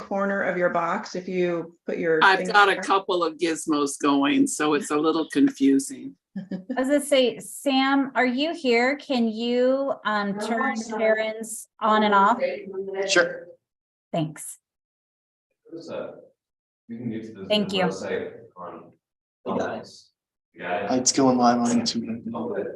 corner of your box if you put your I've finger got a there? couple of gizmos going, so it's a little confusing. I was gonna say, Sam, are you here? Can you turn Sharon's on and off? Sure. Thanks. You can get to the Thank you. website on. You got it. You got it? It's going live on YouTube. Oh, good.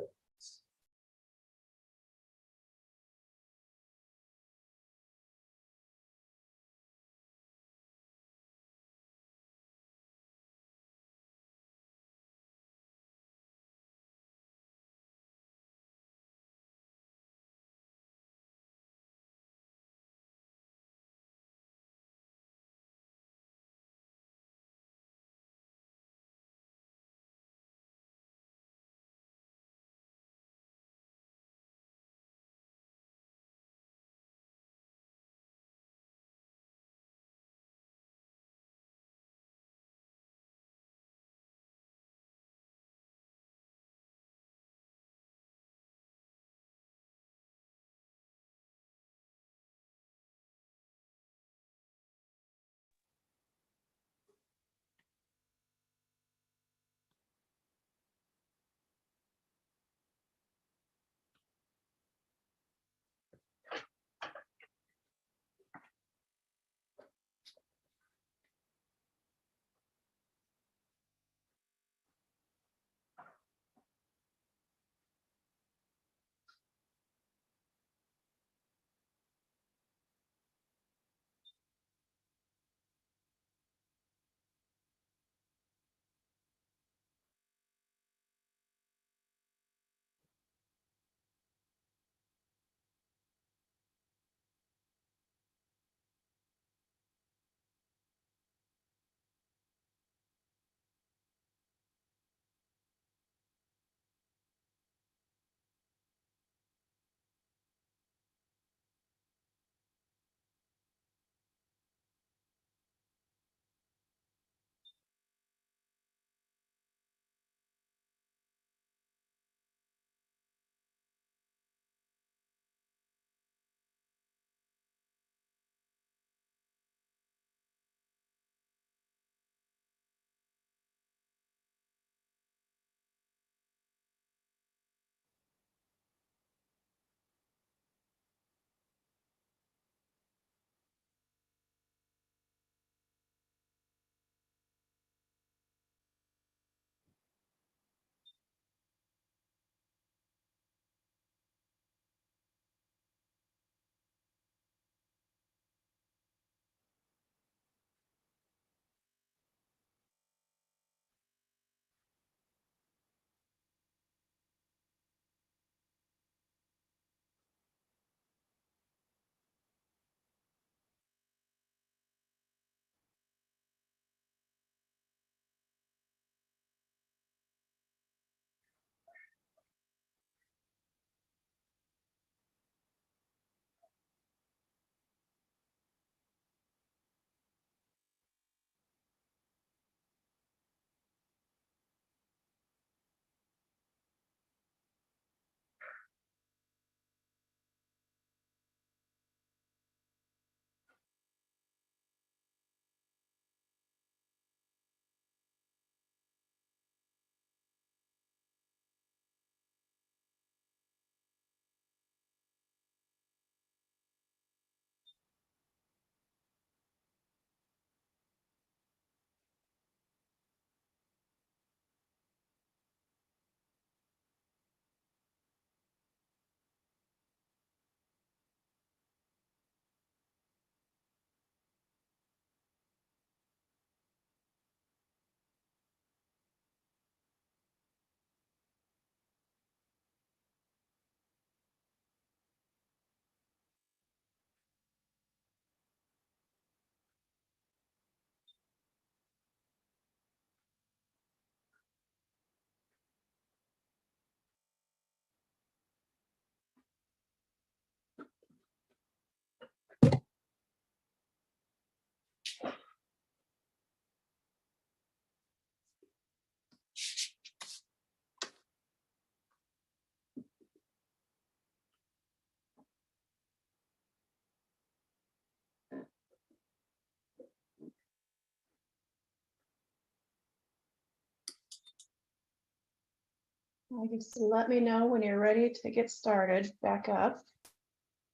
Just let me know when you're ready to get started back up.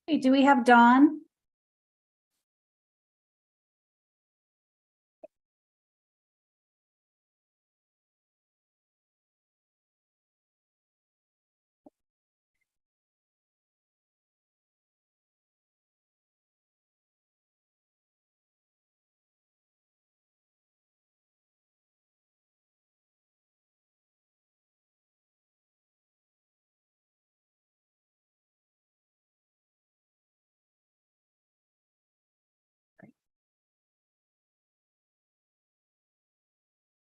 Hey, do we have Dawn?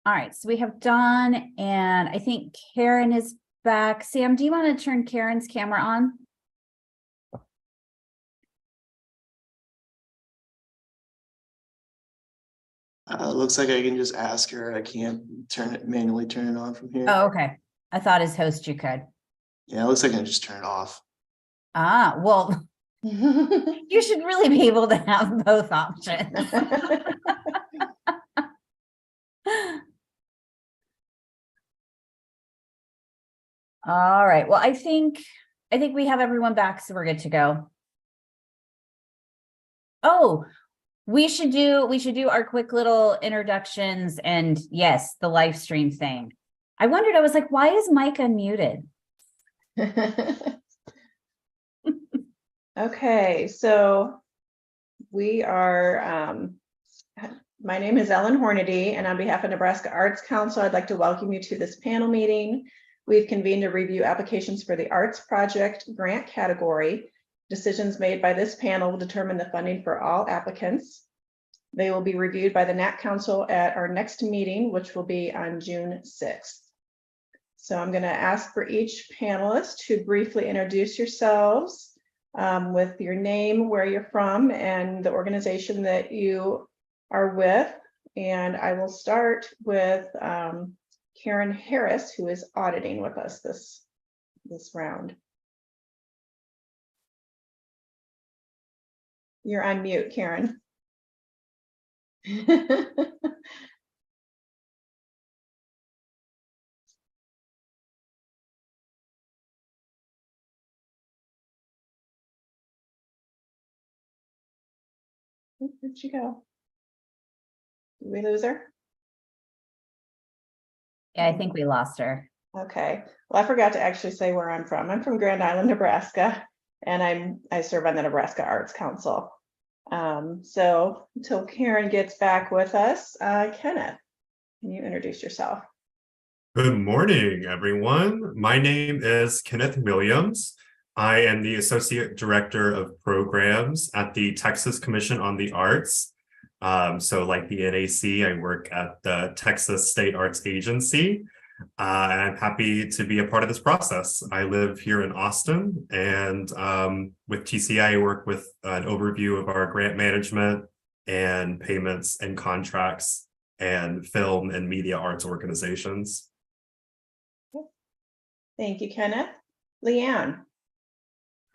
All right, so we have Dawn and I think Karen is back. Sam, do you want to turn Karen's camera on? Looks like I can just ask her. I can't manually turn it on from here. Oh, okay. I thought as host you could. Yeah, it looks like I can just turn it off. Ah, well, you should really be able to have both options. All right, well, I think we have everyone back, so we're good to go. Oh, we should do our quick little introductions and yes, the live stream thing. I wondered, I was like, why is Mike unmuted? Okay, so we are, my name is Ellen Hornady, and on behalf of Nebraska Arts Council, I'd like to welcome you to this panel meeting. We've convened to review applications for the Arts Project grant category. Decisions made by this panel will determine the funding for all applicants. They will be reviewed by the NAC Council at our next meeting, which will be on June 6th. So I'm going to ask for each panelist to briefly introduce yourselves with your name, where you're from, and the organization that you are with. And I will start with Karen Harris, who is auditing with us this round. You're on mute, Karen. Where'd she go? Did we lose her? Yeah, I think we lost her. Okay, well, I forgot to actually say where I'm from. I'm from Grand Island, Nebraska, and I serve on the Nebraska Arts Council. So until Karen gets back with us, Kenneth, can you introduce yourself? Good morning, everyone. My name is Kenneth Williams. I am the Associate Director of Programs at the Texas Commission on the Arts. So like the NAC, I work at the Texas State Arts Agency, and I'm happy to be a part of this process. I live here in Austin, and with TCI, I work with an overview of our grant management and payments and contracts and film and media arts organizations. Thank you, Kenneth. Leanne.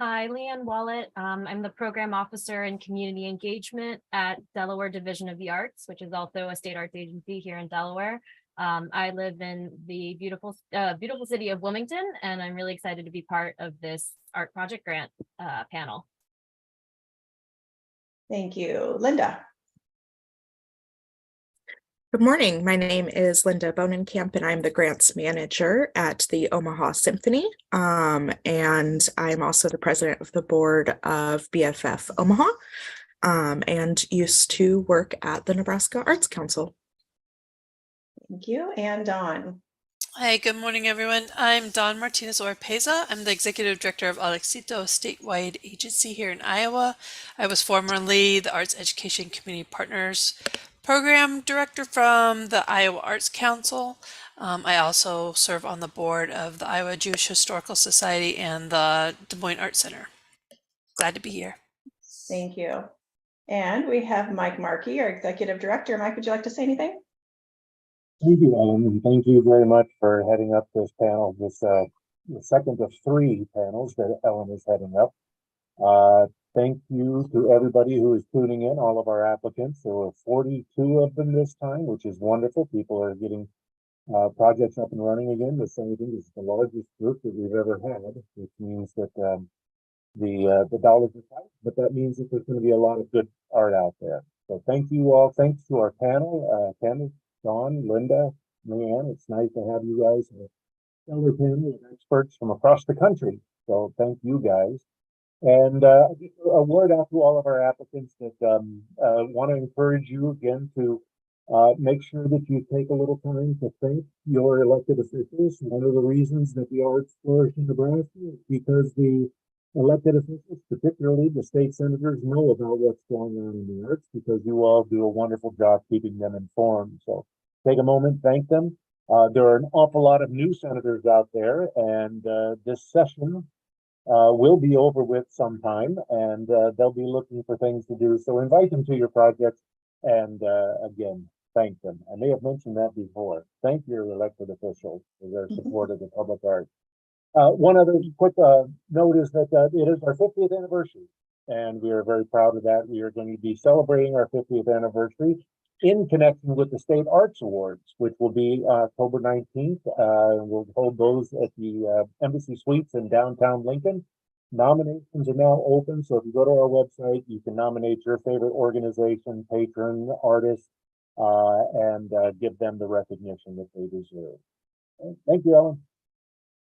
Hi, Leanne Wallet. I'm the program officer in community engagement at Delaware Division of the Arts, which is also a state arts agency here in Delaware. I live in the beautiful city of Wilmington, and I'm really excited to be part of this art project grant panel. Thank you. Linda. Good morning. My name is Linda Bonenkamp, and I'm the grants manager at the Omaha Symphony. And I'm also the president of the board of BFF Omaha, and used to work at the Nebraska Arts Council. Thank you. And Dawn. Hi, good morning, everyone. I'm Dawn Martinez Orpeza. I'm the executive director of Alexito, a statewide agency here in Iowa. I was formerly the Arts Education Community Partners program director from the Iowa Arts Council. I also serve on the board of the Iowa Jewish Historical Society and the Des Moines Arts Center. Glad to be here. Thank you. And we have Mike Markey, our executive director. Mike, would you like to say anything? Thank you, Ellen, and thank you very much for heading up this panel, the second of 3 panels that Ellen is heading up. Thank you to everybody who is tuning in, all of our applicants. There were 42 of them this time, which is wonderful. People are getting Project's up and running again. The same thing, this is the largest group that we've ever had, which means that the dollars are tight, but that means that there's going to be a lot of good art out there. So thank you all. Thanks to our panel, Kenneth, Dawn, Linda, Leanne. It's nice to have you guys, a stellar panel of experts from across the country. So thank you guys. And just a word out to all of our applicants that want to encourage you again to make sure that you take a little time to thank your elected officials. One of the reasons that the arts flourish in Nebraska is because the elected officials, particularly the state senators, know about what's going on in the arts because you all do a wonderful job keeping them informed. So take a moment, thank them. There are an awful lot of new senators out there, and this session will be over with sometime, and they'll be looking for things to do. So invite them to your projects, and again, thank them. I may have mentioned that before. Thank your elected officials for their support of the public arts. One other quick note is that it is our 50th anniversary, and we are very proud of that. We are going to be celebrating our 50th anniversary in connection with the State Arts Awards, which will be October 19th. We'll hold those at the Embassy Suites in downtown Lincoln. Nominations are now open, so if you go to our website, you can nominate your favorite organization, patron, artist, and give them the recognition that they deserve. Thank you, Ellen.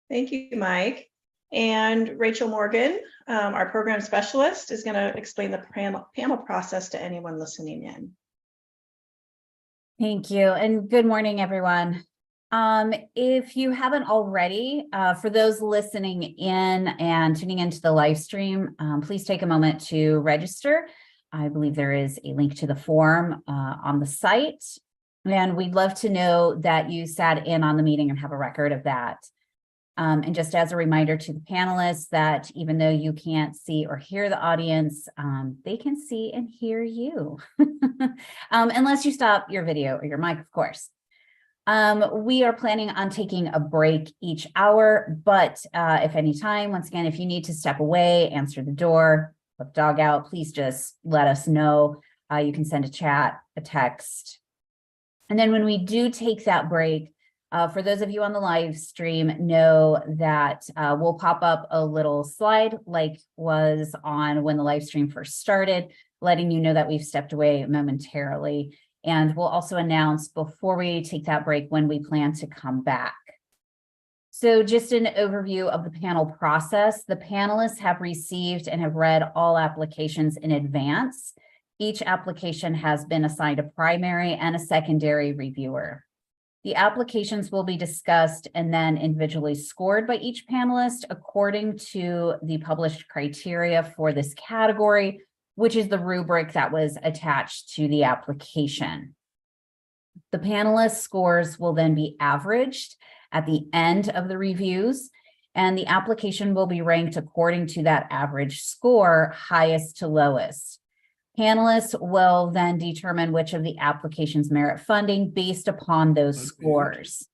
Thank you, Mike. And Rachel Morgan, our program specialist, is going to explain the panel process to anyone listening in. Thank you, and good morning, everyone. If you haven't already, for those listening in and tuning into the live stream, please take a moment to register. I believe there is a link to the form on the site, and we'd love to know that you sat in on the meeting and have a record of that. And just as a reminder to the panelists that even though you can't see or hear the audience, they can see and hear you, unless you stop your video or your mic, of course. We are planning on taking a break each hour, but if any time, once again, if you need to step away, answer the door, let the dog out, please just let us know. You can send a chat, a text. And then when we do take that break, for those of you on the live stream, know that we'll pop up a little slide like was on when the live stream first started, letting you know that we've stepped away momentarily. And we'll also announce before we take that break when we plan to come back. So just an overview of the panel process. The panelists have received and have read all applications in advance. Each application has been assigned a primary and a secondary reviewer. The applications will be discussed and then individually scored by each panelist according to the published criteria for this category, which is the rubric that was attached to the application. The panelist scores will then be averaged at the end of the reviews, and the application will be ranked according to that average score, highest to lowest. Panelists will then determine which of the applications merit funding based upon those scores.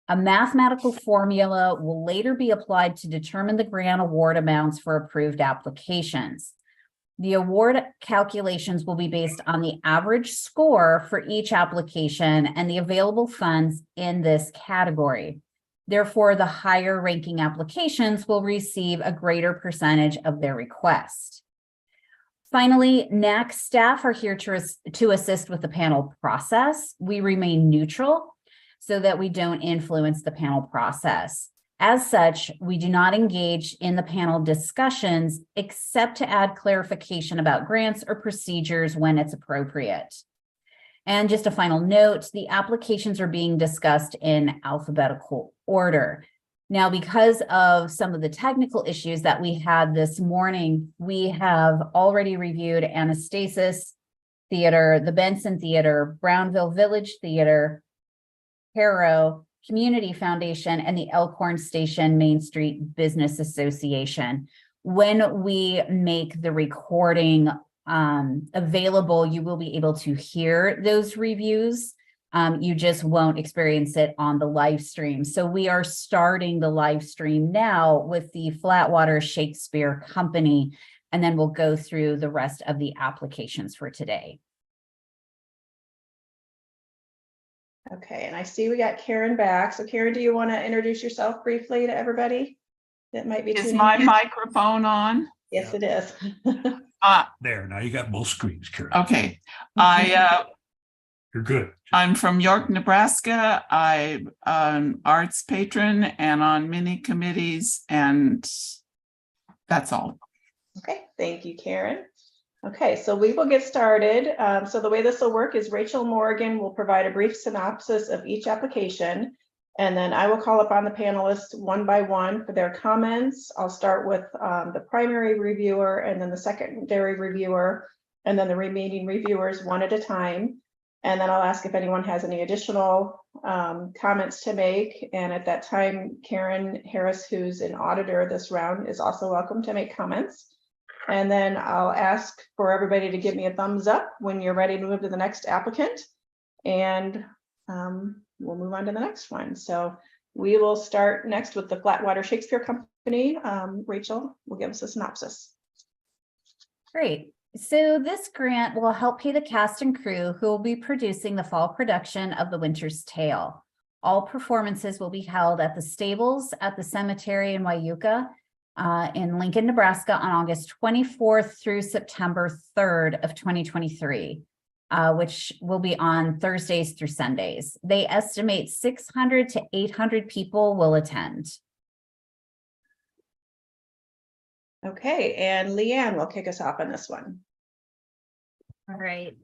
A mathematical formula will later be applied to determine the grant award amounts for approved applications. The award calculations will be based on the average score for each application and the available funds in this category. Therefore, the higher ranking applications will receive a greater percentage of their request. Finally, NAC staff are here to assist with the panel process. We remain neutral so that we don't influence the panel process. As such, we do not engage in the panel discussions except to add clarification about grants or procedures when it's appropriate. And just a final note, the applications are being discussed in alphabetical order. Now, because of some of the technical issues that we had this morning, we have already reviewed Anastasis Theater, the Benson Theater, Brownville Village Theater, Harrow Community Foundation, and the Elkhorn Station Main Street Business Association. When we make the recording available, you will be able to hear those reviews. You just won't experience it on the live stream. So we are starting the live stream now with the Flatwater Shakespeare Company, and then we'll go through the rest of the applications for today. Okay, and I see we got Karen back. So Karen, do you want to introduce yourself briefly to everybody that might be Is tuning my in? microphone on? Yes, it is. There, now you got both screens, Karen. Okay. You're good. I'm from York, Nebraska. I'm an arts patron and on many committees, and that's all. Okay, thank you, Karen. Okay, so we will get started. So the way this will work is Rachel Morgan will provide a brief synopsis of each application, and then I will call upon the panelists one by one for their comments. I'll start with the primary reviewer and then the secondary reviewer, and then the remaining reviewers one at a time. And then I'll ask if anyone has any additional comments to make. And at that time, Karen Harris, who's an auditor this round, is also welcome to make comments. And then I'll ask for everybody to give me a thumbs up when you're ready to move to the next applicant. And we'll move on to the next one. So we will start next with the Flatwater Shakespeare Company. Rachel will give us a synopsis. Great. So this grant will help pay the cast and crew who will be producing the fall production of The Winter's Tale. All performances will be held at the Stables at the Cemetery in Wyuka in Lincoln, Nebraska on August 24th through September 3rd of 2023, which will be on Thursdays through Sundays. They estimate 600 to 800 people will attend. Okay, and Leanne will kick us off on this one. All right.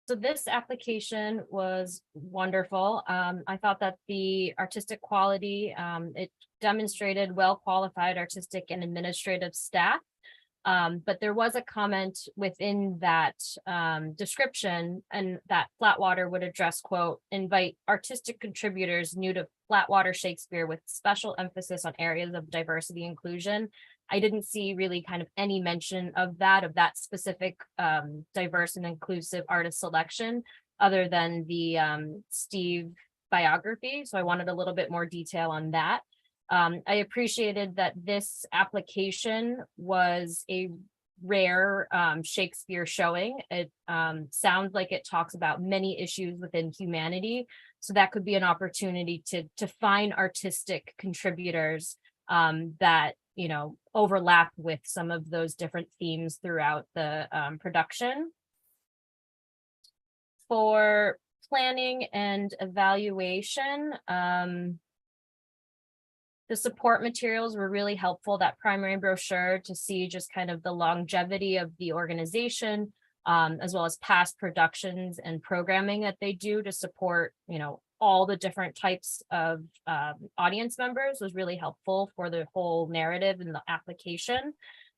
So this application was wonderful. I thought that the artistic quality, it demonstrated well-qualified artistic and administrative staff. But there was a comment within that description, and that Flatwater would address, quote, invite artistic contributors new to Flatwater Shakespeare with special emphasis on areas of diversity inclusion. I didn't see really kind of any mention of that specific diverse and inclusive artist selection other than the Steve biography. So I wanted a little bit more detail on that. I appreciated that this application was a rare Shakespeare showing. It sounds like it talks about many issues within humanity. So that could be an opportunity to find artistic contributors that, you know, overlap with some of those different themes throughout the production. For planning and evaluation, the support materials were really helpful. That primary brochure to see just kind of the longevity of the organization, as well as past productions and programming that they do to support, you know, all the different types of audience members was really helpful for the whole narrative and the application.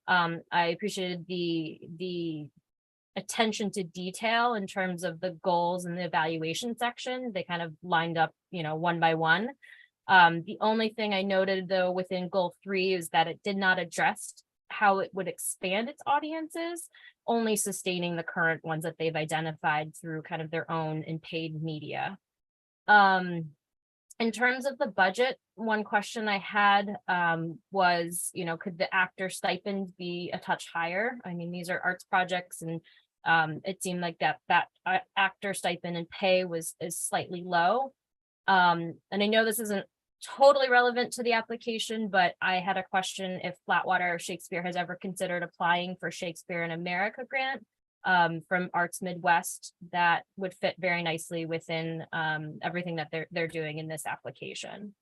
I appreciated the attention to detail in terms of the goals and the evaluation section. They kind of lined up, you know, one by one. The only thing I noted though within goal 3 is that it did not address how it would expand its audiences, only sustaining the current ones that they've identified through kind of their own and paid media. In terms of the budget, one question I had was, you know, could the actor stipend be a touch higher? I mean, these are arts projects, and it seemed like that actor stipend and pay is slightly low. And I know this isn't totally relevant to the application, but I had a question if Flatwater Shakespeare has ever considered applying for Shakespeare in America grant from Arts Midwest that would fit very nicely within everything that they're doing in this application.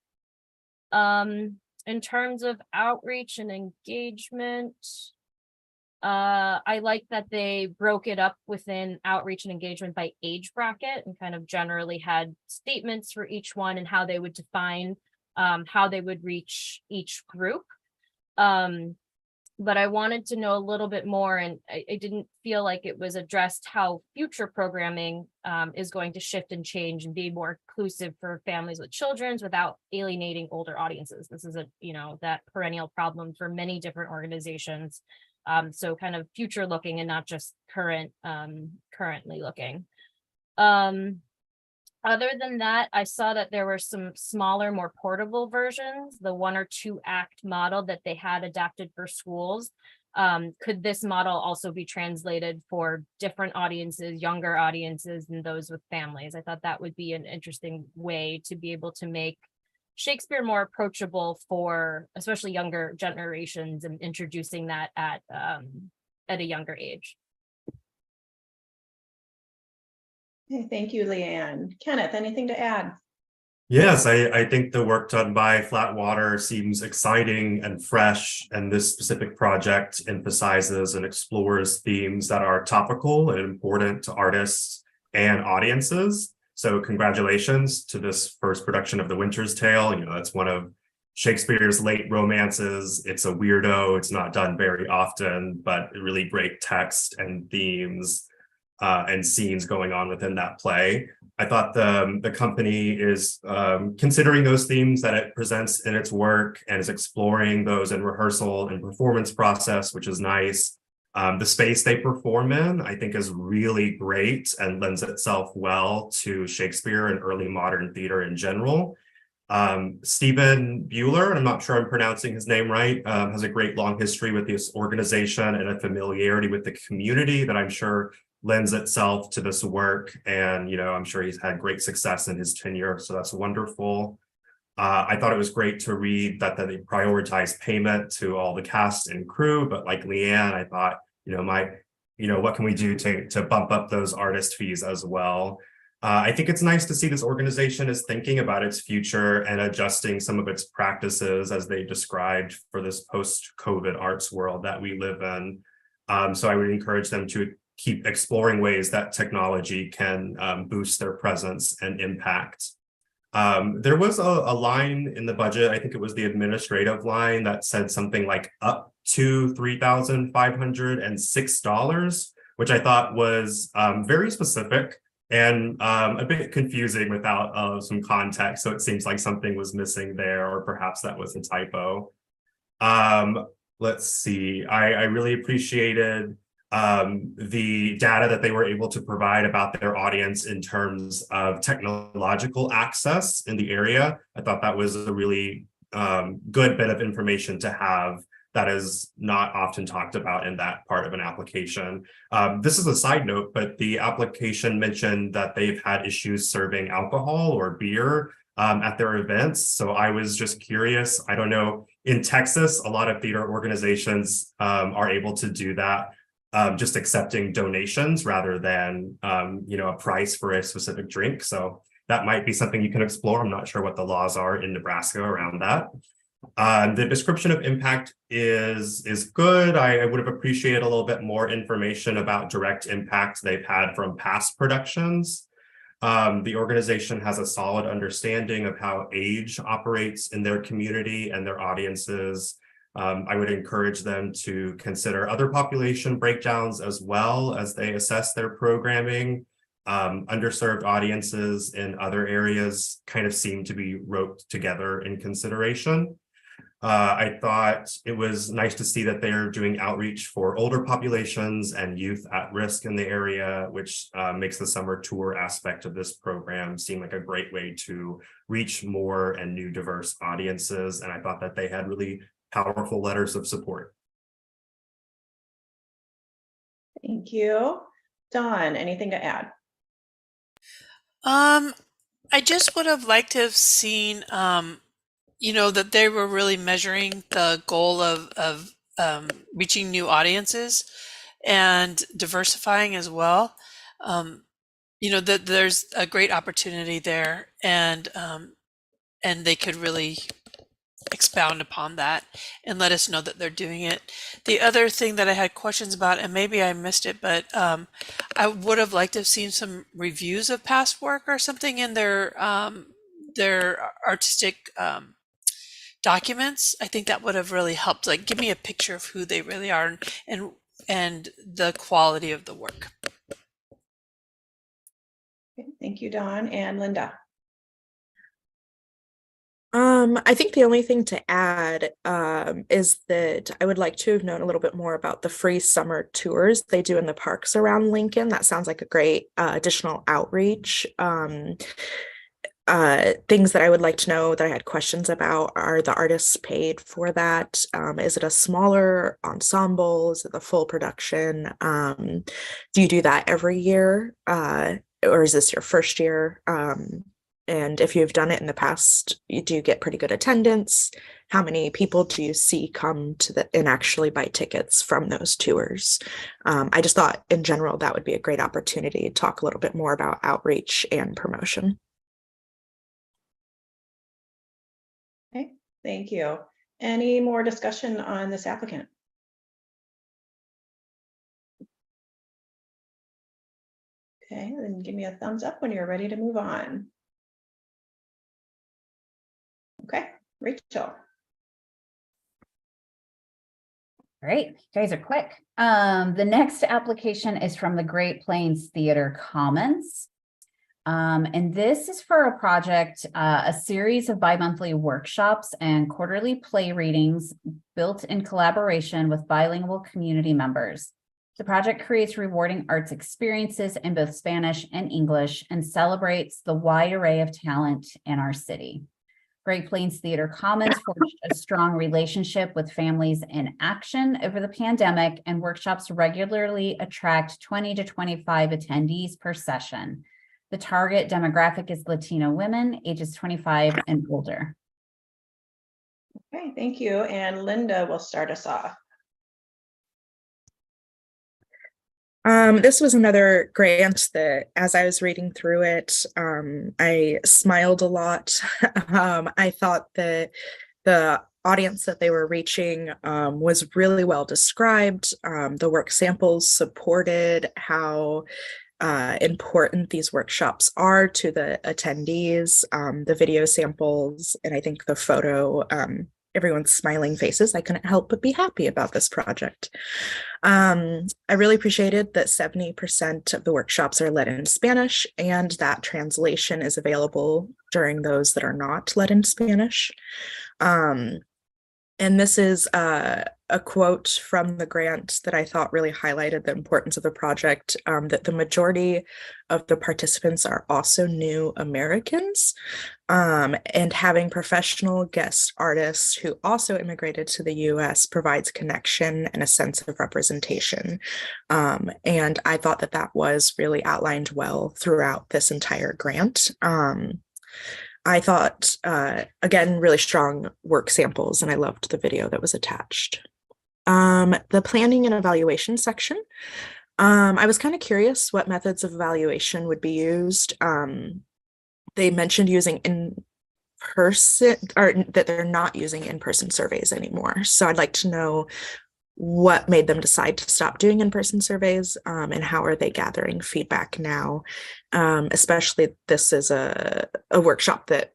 In terms of outreach and engagement, I like that they broke it up within outreach and engagement by age bracket and kind of generally had statements for each one and how they would define how they would reach each group. But I wanted to know a little bit more, and I didn't feel like it was addressed how future programming is going to shift and change and be more inclusive for families with children without alienating older audiences. This is that perennial problem for many different organizations. So kind of future looking and not just currently looking. Other than that, I saw that there were some smaller, more portable versions, the 1 or 2 act model that they had adapted for schools. Could this model also be translated for different audiences, younger audiences, and those with families? I thought that would be an interesting way to be able to make Shakespeare more approachable for especially younger generations, and introducing that at a younger age. Okay, thank you, Leanne. Kenneth, anything to add? Yes, I think the work done by Flatwater seems exciting and fresh, and this specific project emphasizes and explores themes that are topical and important to artists and audiences. So congratulations to this first production of The Winter's Tale. You know, it's one of Shakespeare's late romances. It's a weirdo. It's not done very often, but really great text and themes and scenes going on within that play. I thought the company is considering those themes that it presents in its work and is exploring those in rehearsal and performance process, which is nice. The space they perform in, I think, is really great and lends itself well to Shakespeare and early modern theater in general. Stephen Bueller, and I'm not sure I'm pronouncing his name right, has a great long history with this organization and a familiarity with the community that I'm sure lends itself to this work. And, you know, I'm sure he's had great success in his tenure, so that's wonderful. I thought it was great to read that they prioritize payment to all the cast and crew, but like Leanne, I thought, what can we do to bump up those artist fees as well? I think it's nice to see this organization is thinking about its future and adjusting some of its practices as they described for this post-COVID arts world that we live in. So I would encourage them to keep exploring ways that technology can boost their presence and impact. There was a line in the budget, I think it was the administrative line, that said something like up to $3,506, which I thought was very specific and a bit confusing without some context. So it seems like something was missing there, or perhaps that was a typo. Let's see, I really appreciated the data that they were able to provide about their audience in terms of technological access in the area. I thought that was a really good bit of information to have that is not often talked about in that part of an application. This is a side note, but the application mentioned that they've had issues serving alcohol or beer at their events. So I was just curious. I don't know, in Texas, a lot of theater organizations are able to do that. Just accepting donations rather than, a price for a specific drink. So that might be something you can explore. I'm not sure what the laws are in Nebraska around that. The description of impact is good. I would have appreciated a little bit more information about direct impact they've had from past productions. The organization has a solid understanding of how age operates in their community and their audiences. I would encourage them to consider other population breakdowns as well as they assess their programming. Underserved audiences in other areas kind of seem to be roped together in consideration. I thought it was nice to see that they're doing outreach for older populations and youth at risk in the area, which makes the summer tour aspect of this program seem like a great way to reach more and new diverse audiences. And I thought that they had really powerful letters of support. Thank you. Dawn, anything to add? I just would have liked to have seen, that they were really measuring the goal of reaching new audiences and diversifying as well. That there's a great opportunity there, and they could really expound upon that and let us know that they're doing it. The other thing that I had questions about, and maybe I missed it, but I would have liked to have seen some reviews of past work or something in their artistic documents. I think that would have really helped, like give me a picture of who they really are and the quality of the work. Okay, thank you, Dawn. And Linda. I think the only thing to add is that I would like to have known a little bit more about the free summer tours they do in the parks around Lincoln. That sounds like a great additional outreach. things that I would like to know that I had questions about are the artists paid for that? Is it a smaller ensemble? Is it the full production? Do you do that every year? Or is this your first year? And if you've done it in the past, do you get pretty good attendance? How many people do you see come to and actually buy tickets from those tours? I just thought in general that would be a great opportunity to talk a little bit more about outreach and promotion. Okay, thank you. Any more discussion on this applicant? Okay, then give me a thumbs up when you're ready to move on. Okay, Rachel. Great, you guys are quick. The next application is from the Great Plains Theater Commons. And this is for a project, a series of bi-monthly workshops and quarterly play readings built in collaboration with bilingual community members. The project creates rewarding arts experiences in both Spanish and English and celebrates the wide array of talent in our city. Great Plains Theater Commons forged a strong relationship with Families in Action over the pandemic, and workshops regularly attract 20 to 25 attendees per session. The target demographic is Latino women, ages 25 and older. Okay, thank you. And Linda will start us off. This was another grant that, as I was reading through it, I smiled a lot. I thought that the audience that they were reaching was really well described. The work samples supported how important these workshops are to the attendees, the video samples, and I think the photo, everyone's smiling faces. I couldn't help but be happy about this project. I really appreciated that 70% of the workshops are led in Spanish and that translation is available during those that are not led in Spanish. And this is a quote from the grant that I thought really highlighted the importance of the project, that the majority of the participants are also new Americans, and having professional guest artists who also immigrated to the US provides connection and a sense of representation. And I thought that that was really outlined well throughout this entire grant. I thought, again, really strong work samples, and I loved the video that was attached. The planning and evaluation section, I was kind of curious what methods of evaluation would be used. They mentioned using in-person, or that they're not using in-person surveys anymore. So I'd like to know what made them decide to stop doing in-person surveys, and how are they gathering feedback now? Especially this is a workshop that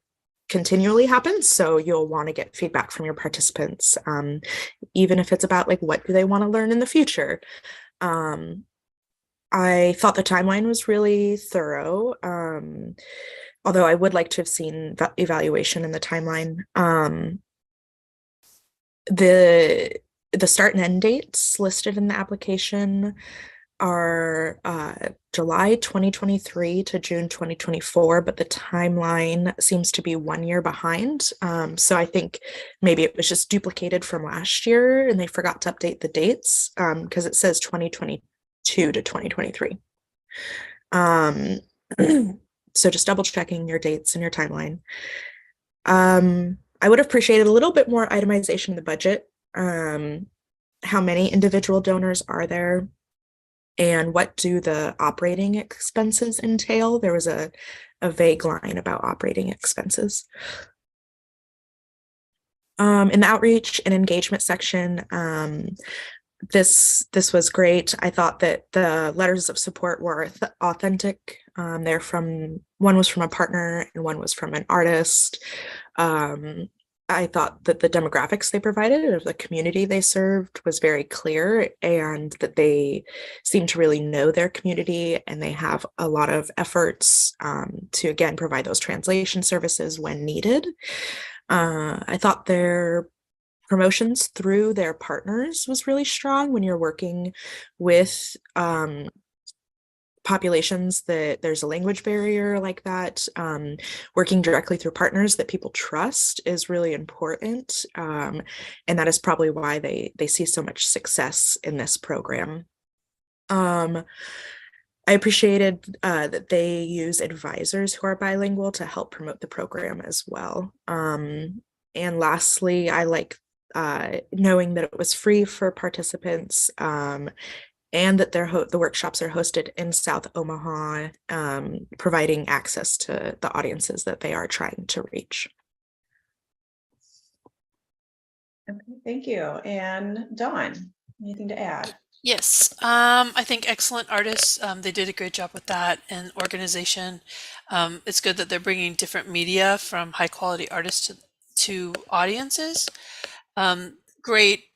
continually happens, so you'll want to get feedback from your participants, even if it's about like what do they want to learn in the future. I thought the timeline was really thorough, although I would like to have seen evaluation in the timeline. The start and end dates listed in the application are July 2023 to June 2024, but the timeline seems to be 1 year behind. So I think maybe it was just duplicated from last year and they forgot to update the dates, because it says 2022 to 2023. So just double checking your dates and your timeline. I would have appreciated a little bit more itemization in the budget. How many individual donors are there? And what do the operating expenses entail? There was a vague line about operating expenses. In the outreach and engagement section, this was great. I thought that the letters of support were authentic. One was from a partner and one was from an artist. I thought that the demographics they provided of the community they served was very clear, and that they seem to really know their community, and they have a lot of efforts to, again, provide those translation services when needed. I thought their promotions through their partners was really strong when you're working with populations that there's a language barrier like that, working directly through partners that people trust is really important. And that is probably why they see so much success in this program. I appreciated that they use advisors who are bilingual to help promote the program as well. And lastly, I like knowing that it was free for participants, and that the workshops are hosted in South Omaha, providing access to the audiences that they are trying to reach. Okay, thank you. And Dawn, anything to add? Yes, I think excellent artists. They did a great job with that and organization. It's good that they're bringing different media from high quality artists to audiences. Great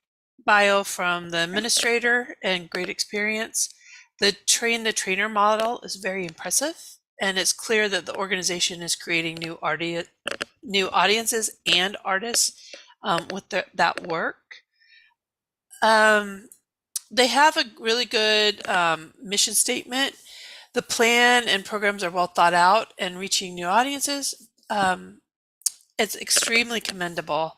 bio from the administrator and great experience. The train the trainer model is very impressive, and it's clear that the organization is creating new audiences and artists with that work. They have a really good mission statement. The plan and programs are well thought out and reaching new audiences. It's extremely commendable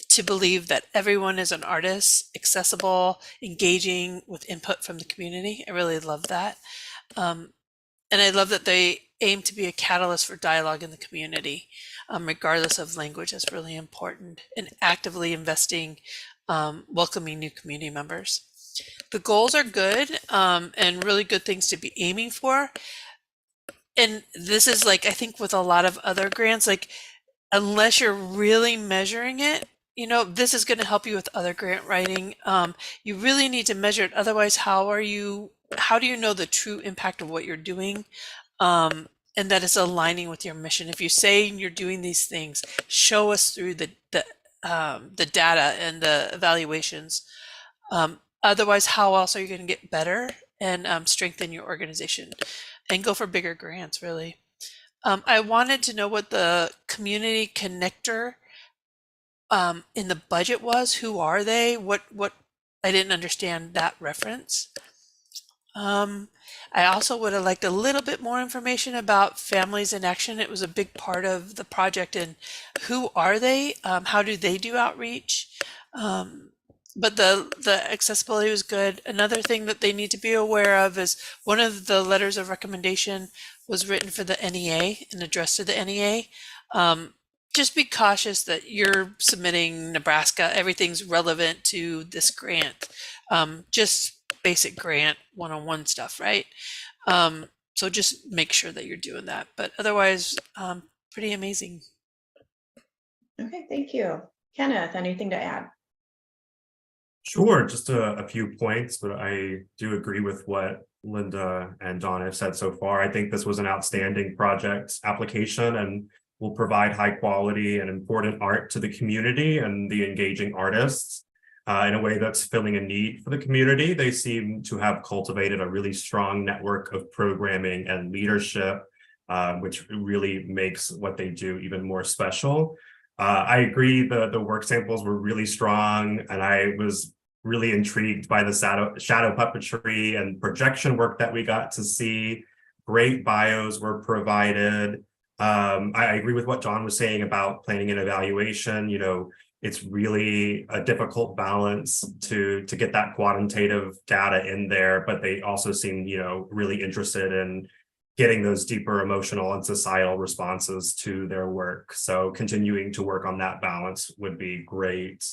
to believe that everyone is an artist, accessible, engaging with input from the community. I really love that. And I love that they aim to be a catalyst for dialogue in the community, regardless of language. That's really important. And actively investing, welcoming new community members. The goals are good, and really good things to be aiming for. And this is like, I think with a lot of other grants, like unless you're really measuring it, this is going to help you with other grant writing. You really need to measure it. Otherwise, how do you know the true impact of what you're doing? And that is aligning with your mission. If you say you're doing these things, show us through the data and the evaluations. Otherwise, how else are you going to get better and strengthen your organization and go for bigger grants, really? I wanted to know what the community connector in the budget was. Who are they? What I didn't understand that reference. I also would have liked a little bit more information about Families in Action. It was a big part of the project. And who are they? How do they do outreach? But the accessibility was good. Another thing that they need to be aware of is one of the letters of recommendation was written for the NEA and addressed to the NEA. Just be cautious that you're submitting Nebraska, everything's relevant to this grant. Just basic grant one-on-one stuff, right? So just make sure that you're doing that. But otherwise, pretty amazing. Okay, thank you. Kenneth, anything to add? Sure, just a few points, but I do agree with what Linda and Dawn have said so far. I think this was an outstanding project application and will provide high quality and important art to the community and the engaging artists in a way that's filling a need for the community. They seem to have cultivated a really strong network of programming and leadership, which really makes what they do even more special. I agree the work samples were really strong, and I was really intrigued by the shadow puppetry and projection work that we got to see. Great bios were provided. I agree with what John was saying about planning and evaluation. It's really a difficult balance to get that quantitative data in there, but they also seem, really interested in getting those deeper emotional and societal responses to their work. So continuing to work on that balance would be great.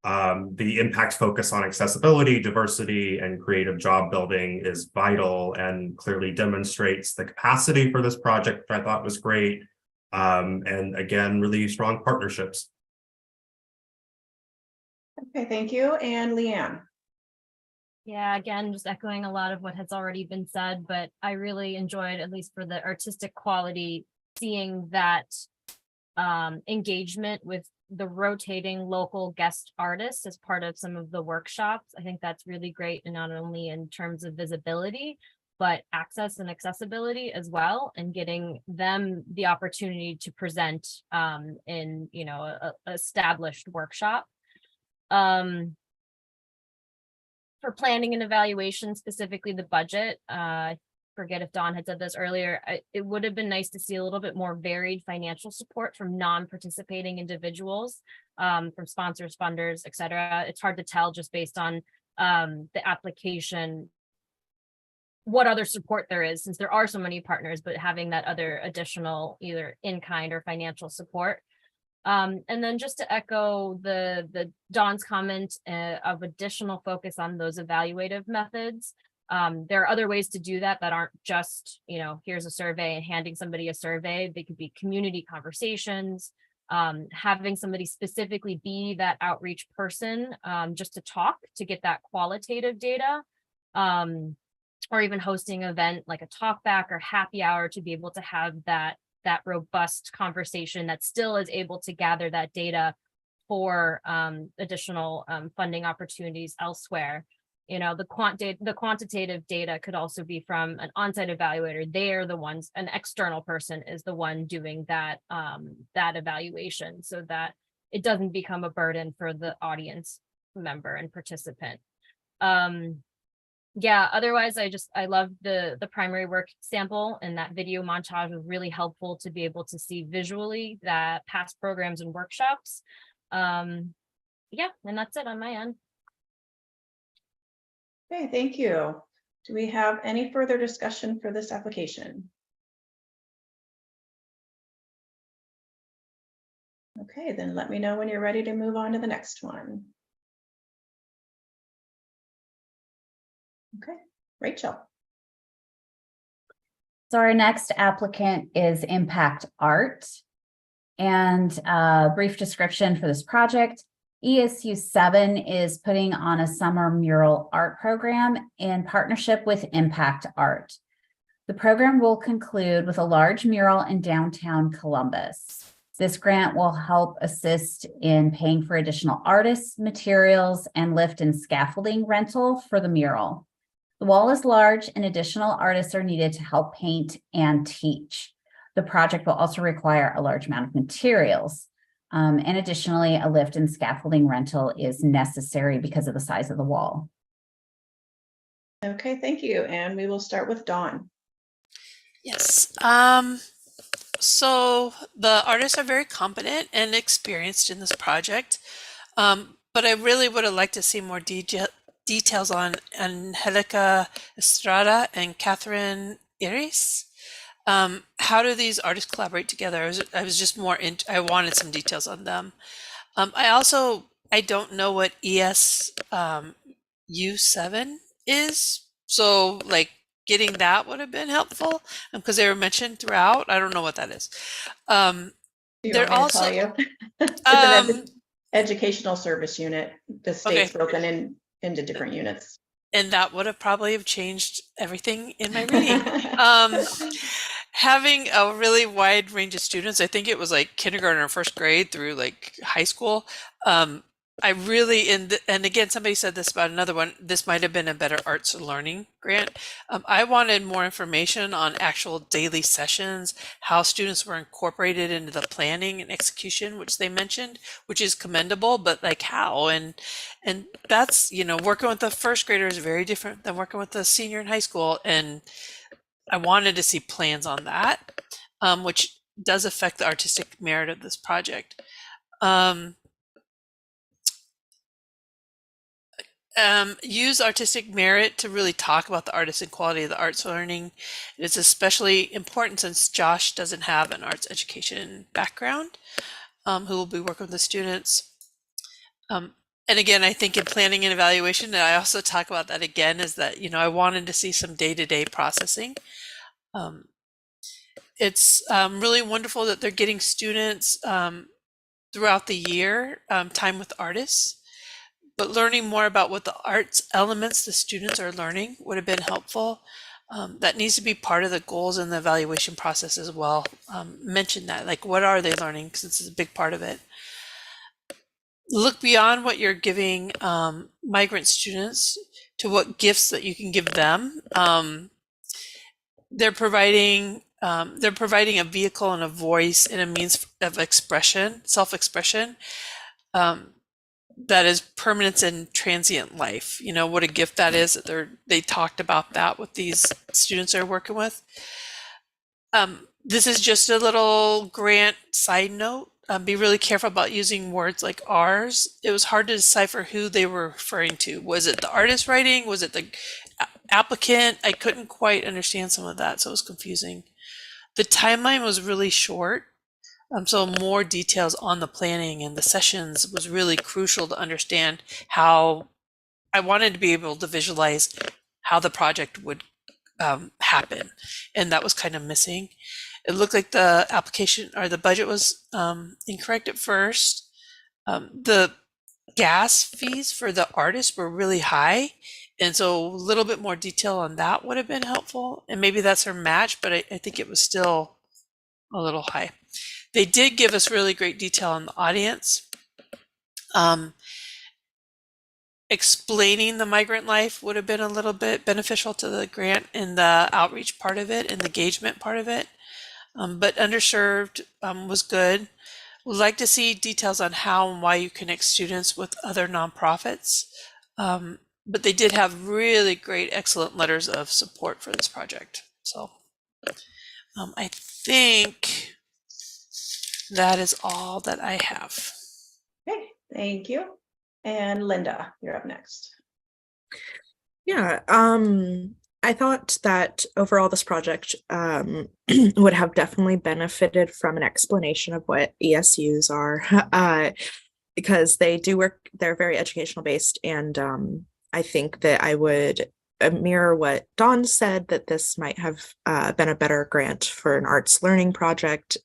The impact focus on accessibility, diversity, and creative job building is vital and clearly demonstrates the capacity for this project, which I thought was great. And again, really strong partnerships. Okay, thank you. And Leanne. Yeah, again, just echoing a lot of what has already been said, but I really enjoyed, at least for the artistic quality, seeing that engagement with the rotating local guest artists as part of some of the workshops. I think that's really great, and not only in terms of visibility, but access and accessibility as well, and getting them the opportunity to present in a established workshop. For planning and evaluation, specifically the budget, I forget if Dawn had said this earlier, it would have been nice to see a little bit more varied financial support from non-participating individuals, from sponsors, funders, et cetera. It's hard to tell just based on the application what other support there is, since there are so many partners, but having that other additional either in-kind or financial support. And then just to echo the Dawn's comment of additional focus on those evaluative methods. There are other ways to do that aren't just, here's a survey and handing somebody a survey. They could be community conversations, having somebody specifically be that outreach person, just to talk, to get that qualitative data, or even hosting an event like a talk back or happy hour to be able to have that robust conversation that still is able to gather that data for additional funding opportunities elsewhere. The quantitative data could also be from an on-site evaluator. They're the ones, an external person is the one doing that evaluation, so that it doesn't become a burden for the audience member and participant. Yeah, otherwise I love the primary work sample, and that video montage was really helpful to be able to see visually that past programs and workshops. Yeah, and that's it on my end. Okay, thank you. Do we have any further discussion for this application? Okay, then let me know when you're ready to move on to the next one. Okay, Rachel. So our next applicant is Impact Art. And a brief description for this project. ESU 7 is putting on a summer mural art program in partnership with Impact Art. The program will conclude with a large mural in downtown Columbus. This grant will help assist in paying for additional artists, materials, and lift and scaffolding rental for the mural. The wall is large and additional artists are needed to help paint and teach. The project will also require a large amount of materials. And additionally, a lift and scaffolding rental is necessary because of the size of the wall. Okay, thank you. And we will start with Dawn. Yes. So the artists are very competent and experienced in this project. But I really would have liked to see more details on Angelica Estrada and Catherine Iris. How do these artists collaborate together? I was just I wanted some details on them. I don't know what U7 is. So like getting that would have been helpful because they were mentioned throughout. I don't know what that is. They're also tell you? It's an educational service unit. The state's broken into different units. And that would have probably have changed everything in my reading. Having a really wide range of students, I think it was like kindergarten or first grade through like high school. I really, and again, somebody said this about another one, this might have been a better arts learning grant. I wanted more information on actual daily sessions, how students were incorporated into the planning and execution, which they mentioned, which is commendable, but like how? And that's, working with the first grader is very different than working with the senior in high school. And I wanted to see plans on that, which does affect the artistic merit of this project. Use artistic merit to really talk about the artist and quality of the arts learning. It's especially important since Josh doesn't have an arts education background, who will be working with the students. And again, I think in planning and evaluation, and I also talk about that again, is that, I wanted to see some day-to-day processing. It's really wonderful that they're getting students throughout the year, time with artists, but learning more about what the arts elements the students are learning would have been helpful. That needs to be part of the goals and the evaluation process as well. Mention that, like, what are they learning? Because this is a big part of it. Look beyond what you're giving migrant students to what gifts that you can give them. They're providing a vehicle and a voice and a means of expression, self-expression. that is permanence and transient life. You know, what a gift that is that they talked about that with these students they're working with. This is just a little grant side note. Be really careful about using words like ours. It was hard to decipher who they were referring to. Was it the artist writing? Was it the applicant? I couldn't quite understand some of that, so it was confusing. The timeline was really short. So more details on the planning and the sessions was really crucial to understand how I wanted to be able to visualize how the project would happen. And that was kind of missing. It looked like the application or the budget was incorrect at first. The gas fees for the artists were really high. And so a little bit more detail on that would have been helpful. And maybe that's her match, but I think it was still a little high. They did give us really great detail on the audience. Explaining the migrant life would have been a little bit beneficial to the grant and the outreach part of it and the engagement part of it. But underserved was good. Would like to see details on how and why you connect students with other nonprofits. But they did have really great, excellent letters of support for this project. So I think that is all that I have. Okay, thank you. And Linda, you're up next. Yeah, I thought that overall this project would have definitely benefited from an explanation of what ESUs are, because they do work, they're very educational based, and I think that I would mirror what Dawn said, that this might have been a better grant for an arts learning project,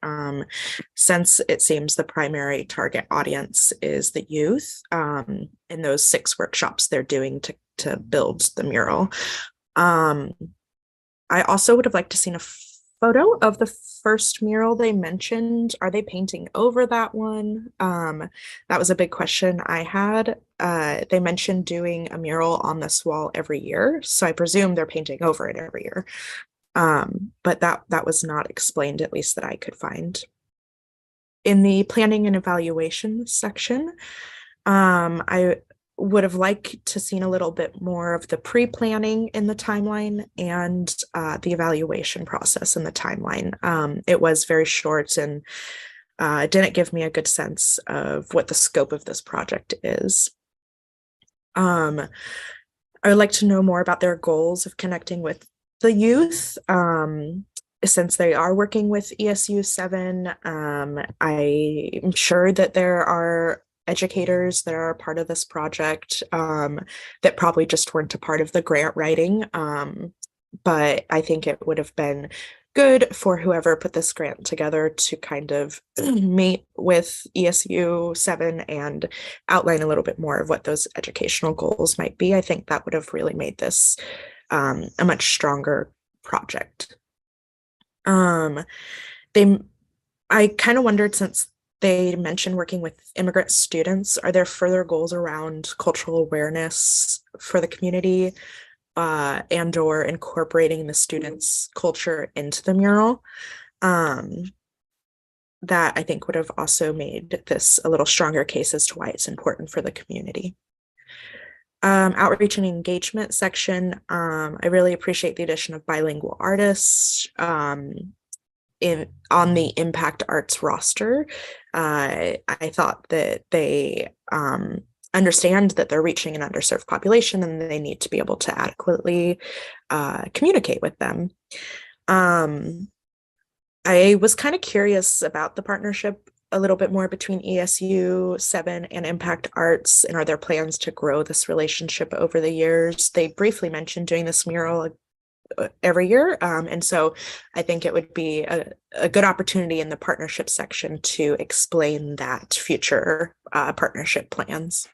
since it seems the primary target audience is the youth in those 6 workshops they're doing to build the mural. I also would have liked to seen a photo of the first mural they mentioned. Are they painting over that one? That was a big question I had. They mentioned doing a mural on this wall every year, so I presume they're painting over it every year. But that was not explained, at least that I could find. In the planning and evaluation section, I would have liked to seen a little bit more of the pre-planning in the timeline and the evaluation process in the timeline. It was very short and didn't give me a good sense of what the scope of this project is. I would like to know more about their goals of connecting with the youth. Since they are working with ESU 7, I'm sure that there are educators that are a part of this project that probably just weren't a part of the grant writing. But I think it would have been good for whoever put this grant together to kind of meet with ESU 7 and outline a little bit more of what those educational goals might be. I think that would have really made this a much stronger project. I kind of wondered, since they mentioned working with immigrant students, are there further goals around cultural awareness for the community and or incorporating the students' culture into the mural? That I think would have also made this a little stronger case as to why it's important for the community. Outreach and engagement section, I really appreciate the addition of bilingual artists on the Impact Arts roster. I thought that they understand that they're reaching an underserved population and they need to be able to adequately communicate with them. I was kind of curious about the partnership a little bit more between ESU 7 and Impact Arts, and are there plans to grow this relationship over the years? They briefly mentioned doing this mural every year, and so I think it would be a good opportunity in the partnership section to explain that future partnership plans.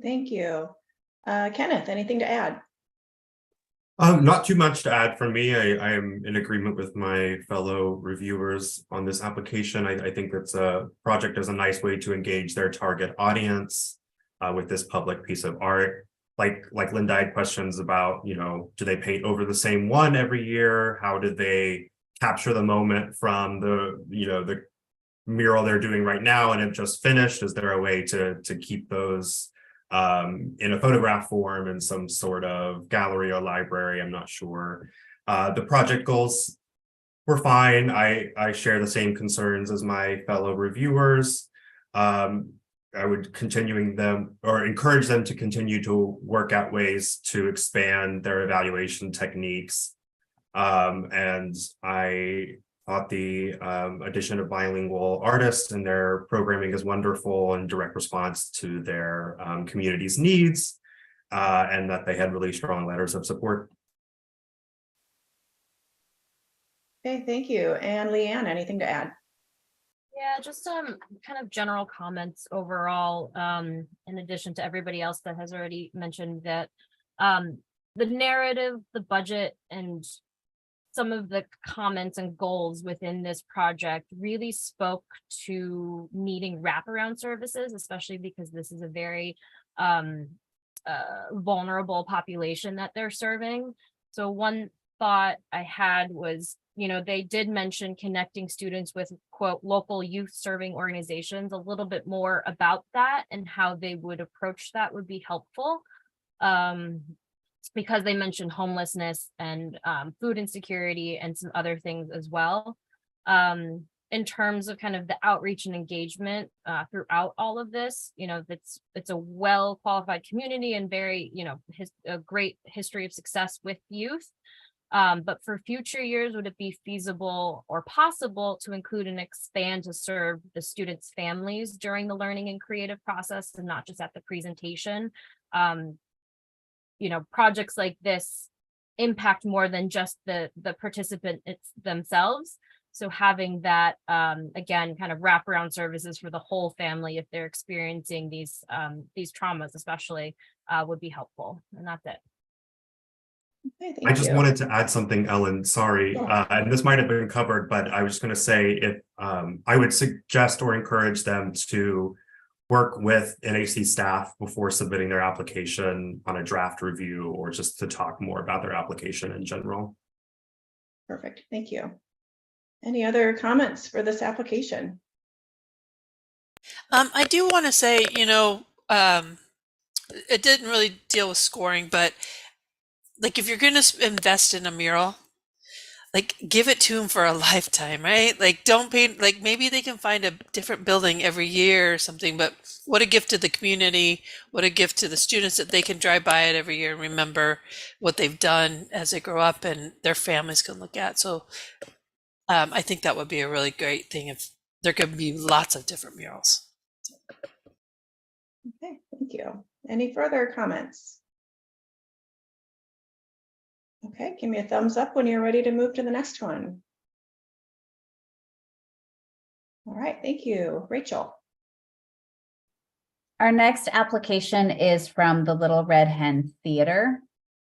Thank you. Kenneth, anything to add? Not too much to add from me. I am in agreement with my fellow reviewers on this application. I think that's a project is a nice way to engage their target audience with this public piece of art. Like Linda had questions about, do they paint over the same one every year? How did they capture the moment from the mural they're doing right now and have just finished? Is there a way to keep those in a photograph form in some sort of gallery or library? I'm not sure. The project goals were fine. I share the same concerns as my fellow reviewers. I would encourage them to continue to work out ways to expand their evaluation techniques. And I thought the addition of bilingual artists and their programming is wonderful and direct response to their community's needs, and that they had really strong letters of support. Okay, thank you. And Leanne, anything to add? Yeah, just kind of general comments overall, in addition to everybody else that has already mentioned that the narrative, the budget, and some of the comments and goals within this project really spoke to needing wraparound services, especially because this is a very vulnerable population that they're serving. So one thought I had was, they did mention connecting students with, quote, local youth serving organizations. A little bit more about that and how they would approach that would be helpful. Because they mentioned homelessness and food insecurity and some other things as well. In terms of kind of the outreach and engagement throughout all of this, it's a well-qualified community and very, a great history of success with youth. But for future years, would it be feasible or possible to include and expand to serve the students' families during the learning and creative process and not just at the presentation? Projects like this impact more than just the participant themselves. So having that, again, kind of wraparound services for the whole family if they're experiencing these traumas especially would be helpful. And that's it. Okay, I just you. wanted to add something, Ellen, sorry, and this might have been covered, but I was just going to say if I would suggest or encourage them to work with NAC staff before submitting their application on a draft review or just to talk more about their application in general. Perfect, thank you. Any other comments for this application? I do want to say, it didn't really deal with scoring, but like if you're going to invest in a mural, like give it to them for a lifetime, right? Like don't paint, like maybe they can find a different building every year or something, but what a gift to the community, what a gift to the students that they can drive by it every year and remember what they've done as they grow up and their families can look at. So I think that would be a really great thing if there could be lots of different murals. Okay, thank you. Any further comments? Okay, give me a thumbs up when you're ready to move to the next one. All right, thank you. Rachel. Our next application is from the Little Red Hen Theater,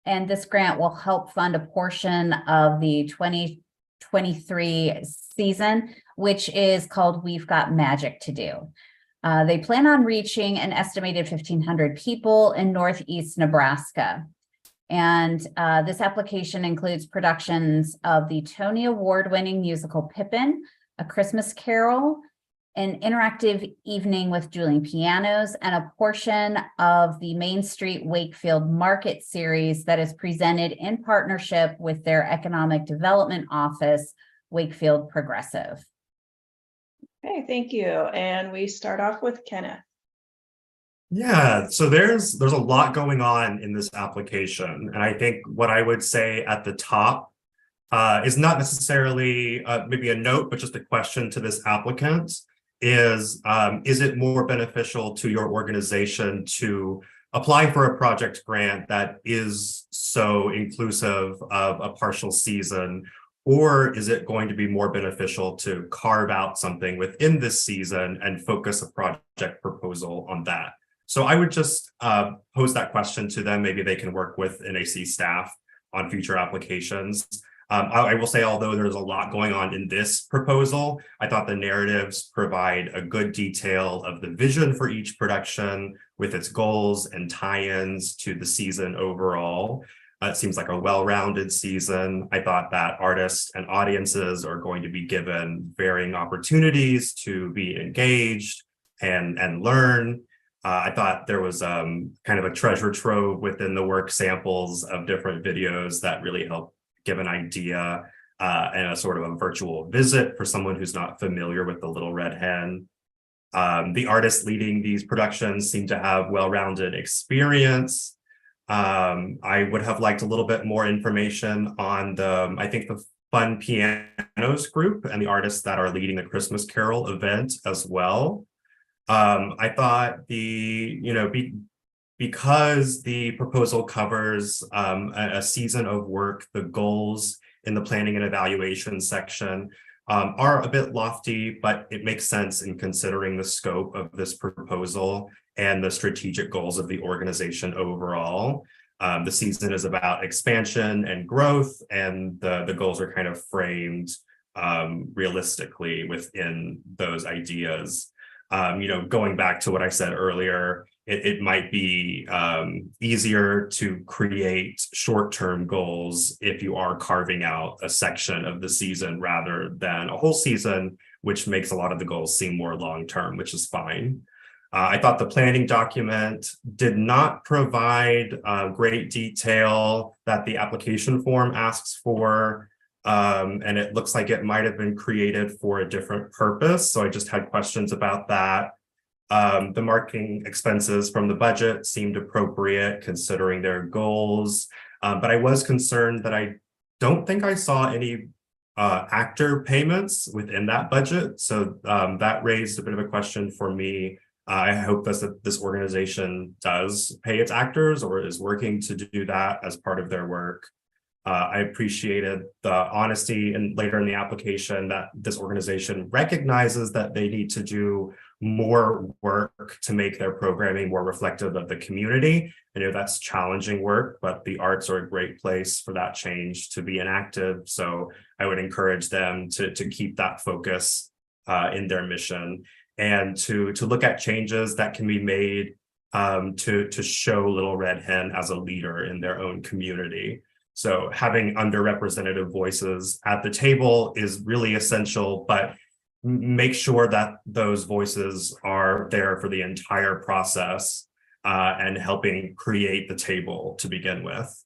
and this grant will help fund a portion of the 2023 season, which is called We've Got Magic to Do. They plan on reaching an estimated 1,500 people in Northeast Nebraska. And this application includes productions of the Tony Award-winning musical Pippin, A Christmas Carol, an interactive evening with dueling pianos, and a portion of the Main Street Wakefield Market series that is presented in partnership with their Economic Development Office, Wakefield Progressive. Okay, thank you. And we start off with Kenneth. Yeah, so there's a lot going on in this application. And I think what I would say at the top is not necessarily maybe a note, but just a question to this applicant is it more beneficial to your organization to apply for a project grant that is so inclusive of a partial season, or is it going to be more beneficial to carve out something within this season and focus a project proposal on that? So I would just pose that question to them. Maybe they can work with NAC staff on future applications. I will say, although there's a lot going on in this proposal, I thought the narratives provide a good detail of the vision for each production with its goals and tie-ins to the season overall. It seems like a well-rounded season. I thought that artists and audiences are going to be given varying opportunities to be engaged and learn. I thought there was kind of a treasure trove within the work samples of different videos that really help give an idea and a sort of a virtual visit for someone who's not familiar with the Little Red Hen. The artists leading these productions seem to have well-rounded experience. I would have liked a little bit more information on I think the Fun Pianos group and the artists that are leading the Christmas Carol event as well. I thought because the proposal covers a season of work, the goals in the planning and evaluation section are a bit lofty, but it makes sense in considering the scope of this proposal and the strategic goals of the organization overall. The season is about expansion and growth, and the goals are kind of framed realistically within those ideas. Going back to what I said earlier, it might be easier to create short-term goals if you are carving out a section of the season rather than a whole season, which makes a lot of the goals seem more long-term, which is fine. I thought the planning document did not provide great detail that the application form asks for. And it looks like it might have been created for a different purpose. So I just had questions about that. The marketing expenses from the budget seemed appropriate considering their goals. But I was concerned that I don't think I saw any actor payments within that budget. So that raised a bit of a question for me. I hope that this organization does pay its actors or is working to do that as part of their work. I appreciated the honesty and later in the application that this organization recognizes that they need to do more work to make their programming more reflective of the community. I know that's challenging work, but the arts are a great place for that change to be enacted. So I would encourage them to keep that focus in their mission and to look at changes that can be made to show Little Red Hen as a leader in their own community. So having underrepresented voices at the table is really essential, but make sure that those voices are there for the entire process and helping create the table to begin with.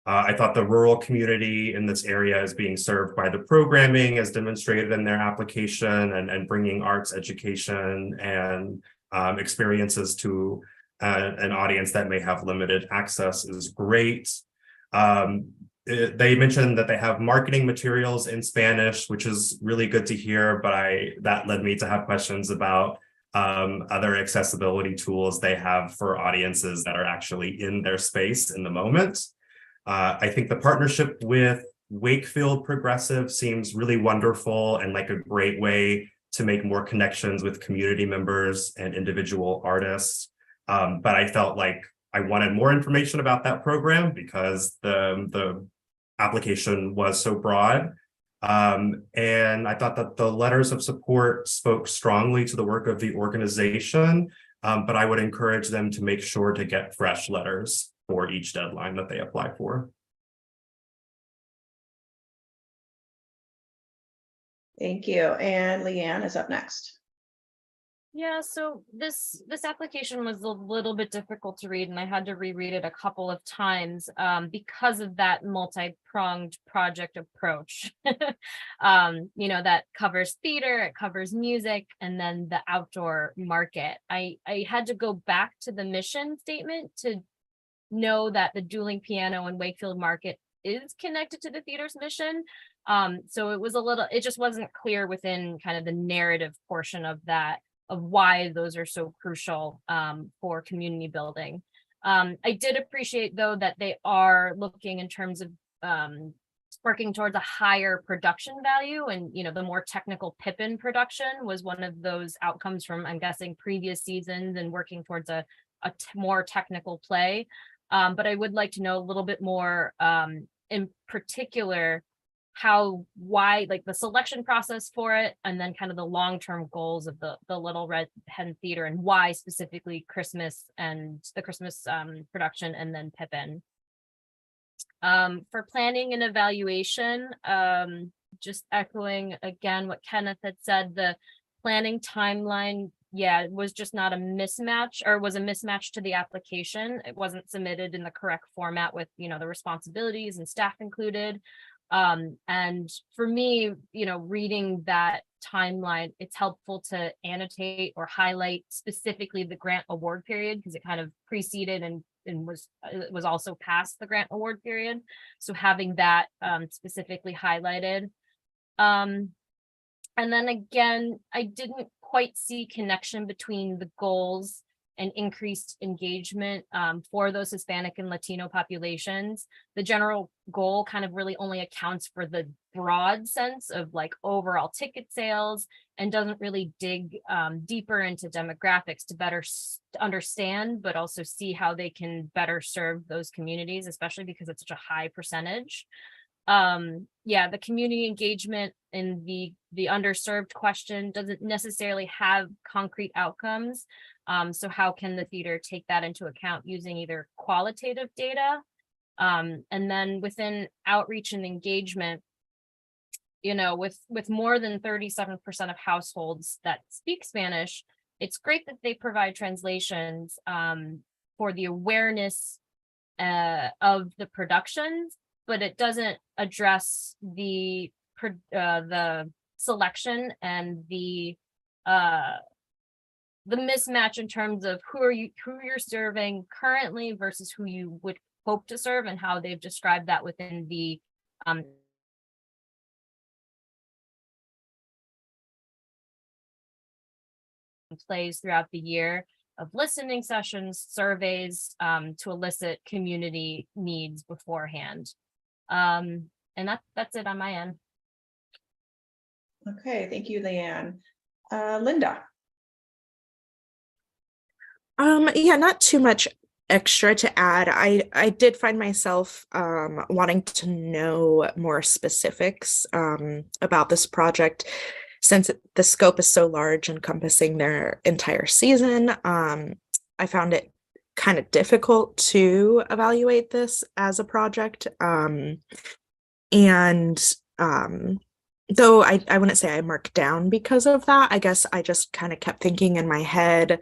I thought the rural community in this area is being served by the programming as demonstrated in their application and bringing arts education and experiences to an audience that may have limited access is great. They mentioned that they have marketing materials in Spanish, which is really good to hear, but that led me to have questions about other accessibility tools they have for audiences that are actually in their space in the moment. I think the partnership with Wakefield Progressive seems really wonderful and like a great way to make more connections with community members and individual artists. But I felt like I wanted more information about that program because the application was so broad. And I thought that the letters of support spoke strongly to the work of the organization, but I would encourage them to make sure to get fresh letters for each deadline that they apply for. Thank you. And Leanne is up next. Yeah, so this application was a little bit difficult to read, and I had to reread it a couple of times because of that multi-pronged project approach. That covers theater, it covers music, and then the outdoor market. I had to go back to the mission statement to know that the dueling piano and Wakefield Market is connected to the theater's mission. So it just wasn't clear within kind of the narrative portion of that, of why those are so crucial for community building. I did appreciate though that they are looking in terms of working towards a higher production value, and the more technical Pippin production was one of those outcomes from, I'm guessing, previous seasons and working towards a more technical play. But I would like to know a little bit more in particular why like the selection process for it, and then kind of the long-term goals of the Little Red Hen Theater, and why specifically Christmas and the Christmas production and then Pippin. For planning and evaluation, just echoing again what Kenneth had said, the planning timeline, yeah, it was just not a mismatch, or was a mismatch to the application. It wasn't submitted in the correct format with, the responsibilities and staff included. And for me, reading that timeline, it's helpful to annotate or highlight specifically the grant award period, because it kind of preceded and was also past the grant award period. So having that specifically highlighted. And then again, I didn't quite see connection between the goals and increased engagement for those Hispanic and Latino populations. The general goal kind of really only accounts for the broad sense of like overall ticket sales, and doesn't really dig deeper into demographics to better understand, but also see how they can better serve those communities, especially because it's such a high percentage. Yeah, the community engagement in the underserved question doesn't necessarily have concrete outcomes. So how can the theater take that into account using either qualitative data, and then within outreach and engagement, with more than 37% of households that speak Spanish, it's great that they provide translations for the awareness of the productions, but it doesn't address the selection and the mismatch in terms of who you're serving currently versus who you would hope to serve, and how they've described that within the plays throughout the year of listening sessions, surveys, to elicit community needs beforehand. And that's it on my end. Okay, thank you, Leanne. Linda. Yeah, not too much extra to add. I did find myself wanting to know more specifics about this project, since the scope is so large, encompassing their entire season. I found it kind of difficult to evaluate this as a project. Though I wouldn't say I marked down because of that, I guess I just kind of kept thinking in my head,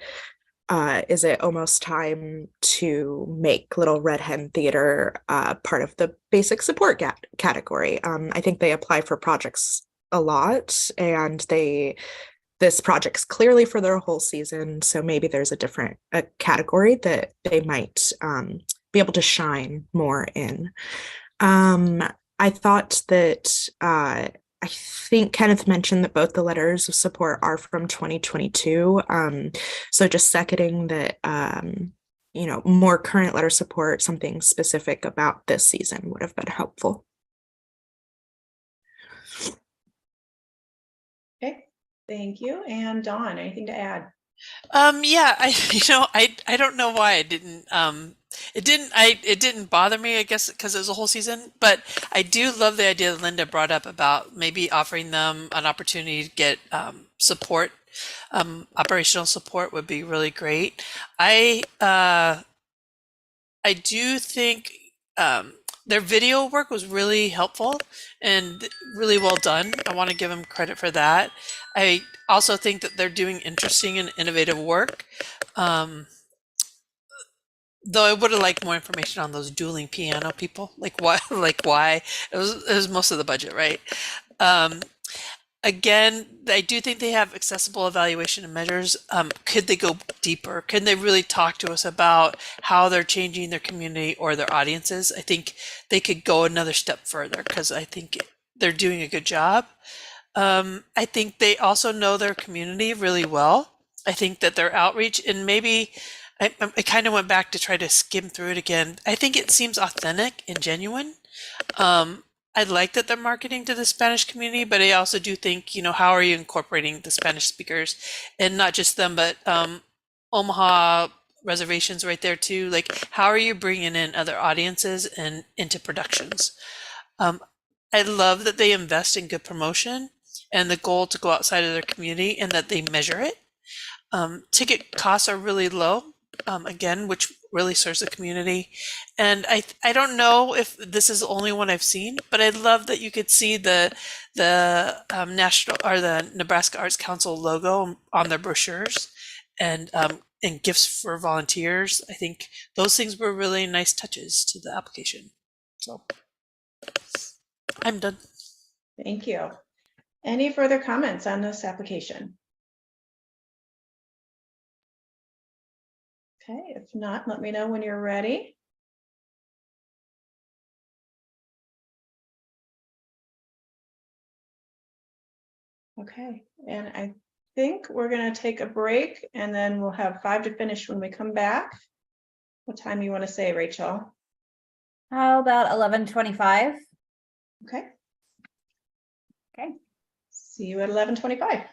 is it almost time to make Little Red Hen Theater part of the basic support category? I think they apply for projects a lot, and this project's clearly for their whole season, so maybe there's a different category that they might be able to shine more in. I thought that I think Kenneth mentioned that both the letters of support are from 2022. So just seconding that, more current letter support, something specific about this season would have been helpful. Okay, thank you. And Dawn, anything to add? Yeah, I don't know why it didn't bother me, I guess, because it was a whole season, but I do love the idea that Linda brought up about maybe offering them an opportunity to get support. Operational support would be really great. I do think their video work was really helpful and really well done. I want to give them credit for that. I also think that they're doing interesting and innovative work. Though I would have liked more information on those dueling piano people, like why it was most of the budget, right? Again, I do think they have accessible evaluation and measures. Could they go deeper? Can they really talk to us about how they're changing their community or their audiences? I think they could go another step further, because I think they're doing a good job. I think they also know their community really well. I think that their outreach, and maybe I kind of went back to try to skim through it again. I think it seems authentic and genuine. I like that they're marketing to the Spanish community, but I also do think, how are you incorporating the Spanish speakers, and not just them, but Omaha reservations right there too. Like, how are you bringing in other audiences and into productions? I love that they invest in good promotion and the goal to go outside of their community, and that they measure it. Ticket costs are really low. again, which really serves the community. And I don't know if this is the only one I've seen, but I love that you could see the national or the Nebraska Arts Council logo on their brochures, and gifts for volunteers. I think those things were really nice touches to the application. So I'm done. Thank you. Any further comments on this application? Okay, if not, let me know when you're ready. Okay, and I think we're going to take a break and then we'll have 5 to finish when we come back. What time you want to say, Rachel? How about 11:25? Okay. Okay. See you at 11:25.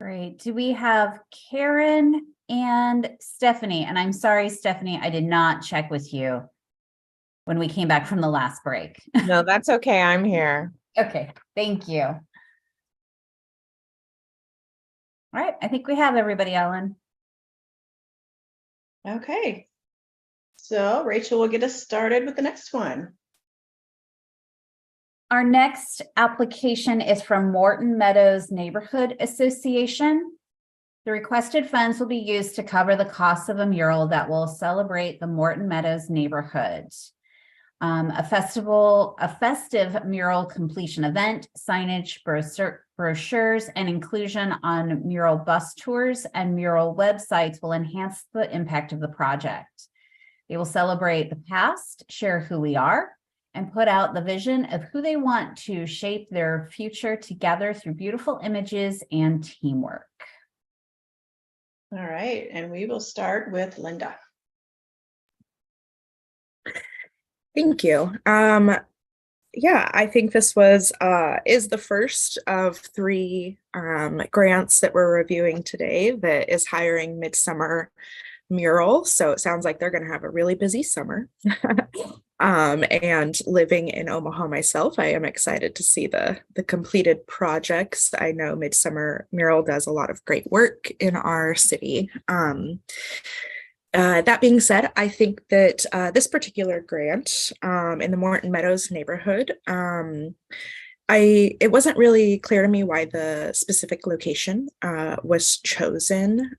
Great. Do we have Karen and Stephanie? And I'm sorry, Stephanie, I did not check with you when we came back from the last break. No, that's okay. I'm here. Okay, thank you. All right, I think we have everybody, Ellen. Okay. So Rachel will get us started with the next one. Our next application is from Morton Meadows Neighborhood Association. The requested funds will be used to cover the costs of a mural that will celebrate the Morton Meadows neighborhood. A festive mural completion event, signage, brochures, and inclusion on mural bus tours and mural websites will enhance the impact of the project. They will celebrate the past, share who we are, and put out the vision of who they want to shape their future together through beautiful images and teamwork. All right, and we will start with Linda. Thank you. Yeah, I think this is the first of 3 grants that we're reviewing today that is hiring Midsummer Mural. So it sounds like they're going to have a really busy summer. And living in Omaha myself, I am excited to see the completed projects. I know Midsummer Mural does a lot of great work in our city. That being said, I think that this particular grant in the Morton Meadows neighborhood, it wasn't really clear to me why the specific location was chosen.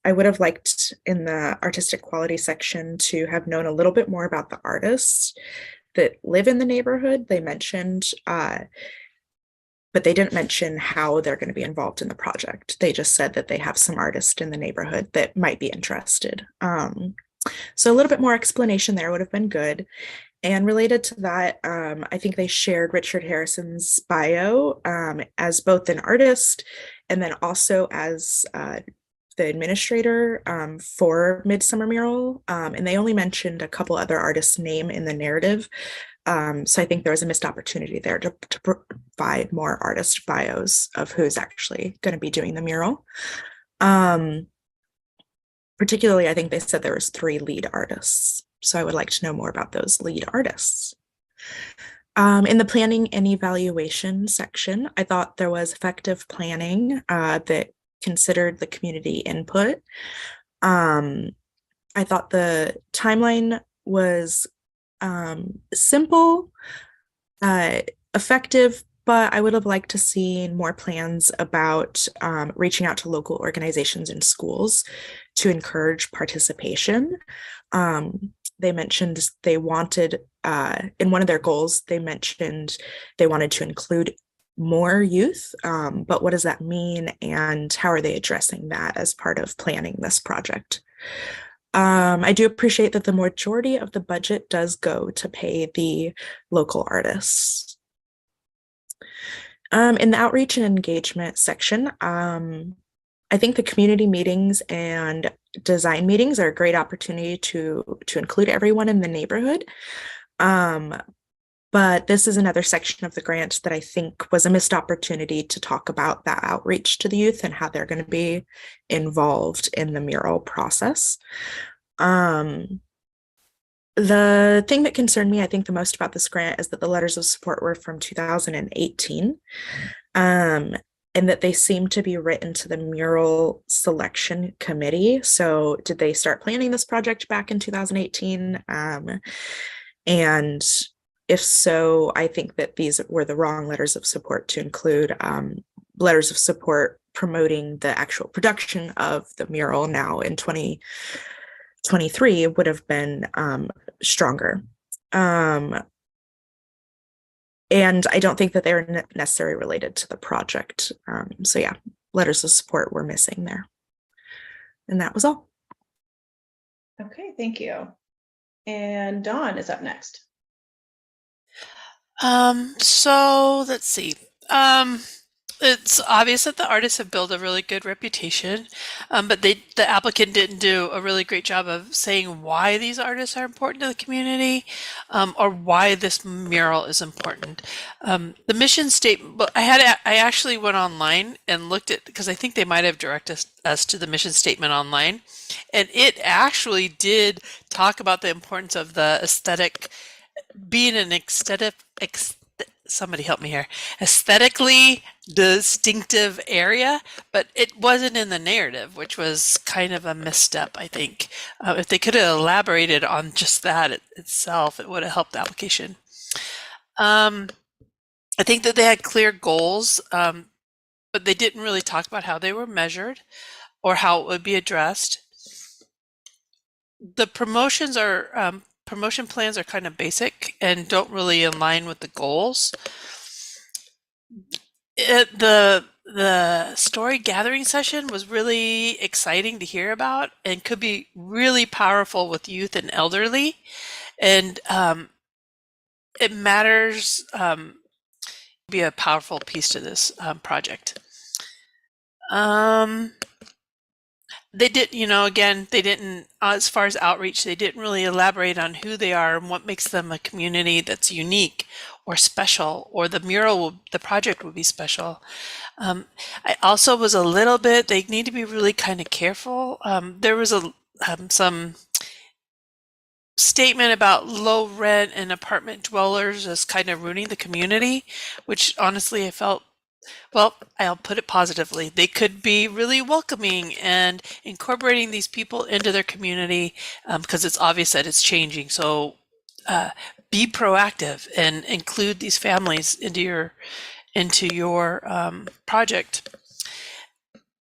I would have liked in the artistic quality section to have known a little bit more about the artists that live in the neighborhood. They mentioned, but they didn't mention how they're going to be involved in the project. They just said that they have some artists in the neighborhood that might be interested. So a little bit more explanation there would have been good. And related to that, I think they shared Richard Harrison's bio as both an artist and then also as the administrator for Midsummer Mural. And they only mentioned a couple other artists' name in the narrative. So I think there was a missed opportunity there to provide more artist bios of who's actually going to be doing the mural. Particularly, I think they said there was 3 lead artists. So I would like to know more about those lead artists. In the planning and evaluation section, I thought there was effective planning that considered the community input. I thought the timeline was simple, effective, but I would have liked to see more plans about reaching out to local organizations and schools to encourage participation. They mentioned they wanted, in one of their goals, they mentioned they wanted to include more youth, but what does that mean and how are they addressing that as part of planning this project? I do appreciate that the majority of the budget does go to pay the local artists. In the outreach and engagement section, I think the community meetings and design meetings are a great opportunity to include everyone in the neighborhood. But this is another section of the grant that I think was a missed opportunity to talk about that outreach to the youth and how they're going to be involved in the mural process. The thing that concerned me, I think, the most about this grant is that the letters of support were from 2018, and that they seem to be written to the mural selection committee. So did they start planning this project back in 2018? And if so, I think that these were the wrong letters of support to include. Letters of support promoting the actual production of the mural now in 2023 would have been stronger. And I don't think that they were necessarily related to the project. So yeah, letters of support were missing there. And that was all. Okay, thank you. And Dawn is up next. So let's see. It's obvious that the artists have built a really good reputation, but the applicant didn't do a really great job of saying why these artists are important to the community, or why this mural is important. The mission statement, but I actually went online and looked at, because I think they might have directed us to the mission statement online, and it actually did talk about the importance of the aesthetic being an somebody help me here, aesthetically distinctive area, but it wasn't in the narrative, which was kind of a misstep, I think. If they could have elaborated on just that itself, it would have helped the application. I think that they had clear goals, but they didn't really talk about how they were measured or how it would be addressed. The promotions are promotion plans are kind of basic and don't really align with the goals. The story gathering session was really exciting to hear about and could be really powerful with youth and elderly, and it matters, be a powerful piece to this project. They did, again, they didn't, as far as outreach, they didn't really elaborate on who they are and what makes them a community that's unique or special, or the project would be special. I also was a little bit, they need to be really kind of careful. There was some statement about low rent and apartment dwellers as kind of ruining the community, which honestly I felt, well, I'll put it positively. They could be really welcoming and incorporating these people into their community, because it's obvious that it's changing. So be proactive and include these families into your project.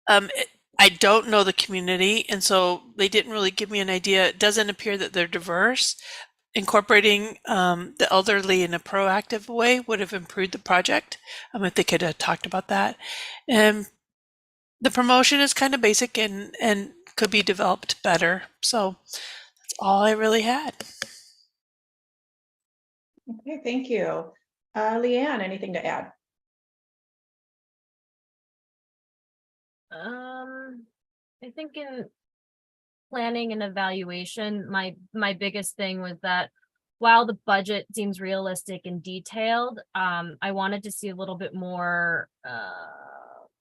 I don't know the community, and so they didn't really give me an idea. It doesn't appear that they're diverse. Incorporating the elderly in a proactive way would have improved the project, if they could have talked about that. And the promotion is kind of basic and could be developed better. So that's all I really had. Okay, thank you. Leanne, anything to add? I think in planning and evaluation, my biggest thing was that while the budget seems realistic and detailed, I wanted to see a little bit more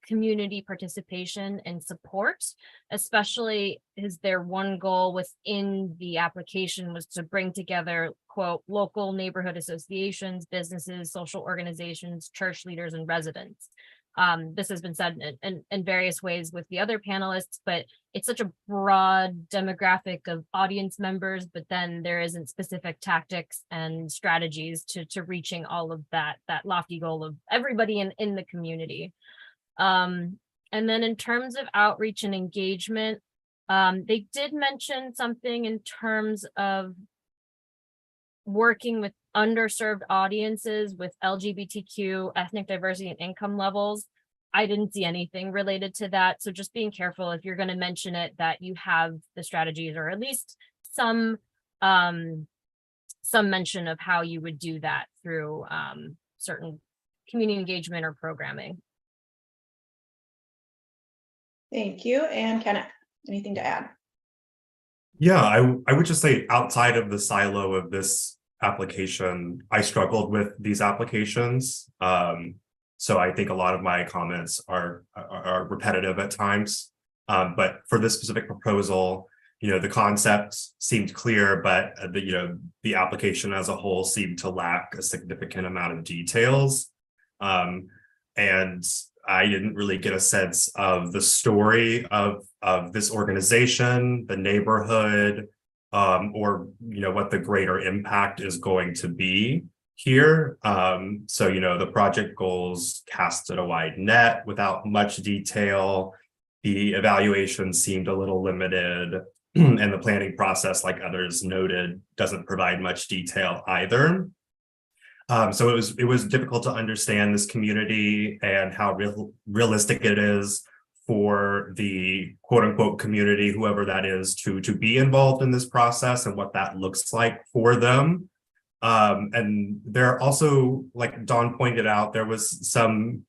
community participation and support, especially is their one goal within the application was to bring together, quote, local neighborhood associations, businesses, social organizations, church leaders, and residents. This has been said in various ways with the other panelists, but it's such a broad demographic of audience members, but then there isn't specific tactics and strategies to reaching all of that lofty goal of everybody in the community. And then in terms of outreach and engagement, they did mention something in terms of working with underserved audiences with LGBTQ, ethnic diversity, and income levels. I didn't see anything related to that. So just being careful if you're going to mention it, that you have the strategies or at least some mention of how you would do that through certain community engagement or programming. Thank you. And Kenneth, anything to add? Yeah, I would just say outside of the silo of this application, I struggled with these applications. So I think a lot of my comments are repetitive at times. But for this specific proposal, the concept seemed clear, but the application as a whole seemed to lack a significant amount of details. And I didn't really get a sense of the story of this organization, the neighborhood, or what the greater impact is going to be here. So the project goals casted a wide net without much detail. The evaluation seemed a little limited, and the planning process, like others noted, doesn't provide much detail either. So it was difficult to understand this community and how realistic it is for the quote unquote community, whoever that is, to be involved in this process and what that looks like for them. And there also, like Dawn pointed out, there was some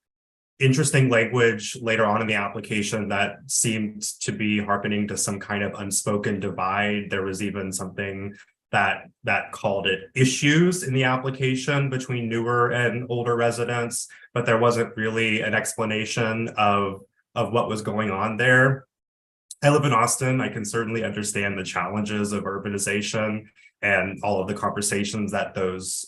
interesting language later on in the application that seemed to be harkening to some kind of unspoken divide. There was even something that called it issues in the application between newer and older residents, but there wasn't really an explanation of what was going on there. I live in Austin. I can certainly understand the challenges of urbanization and all of the conversations that those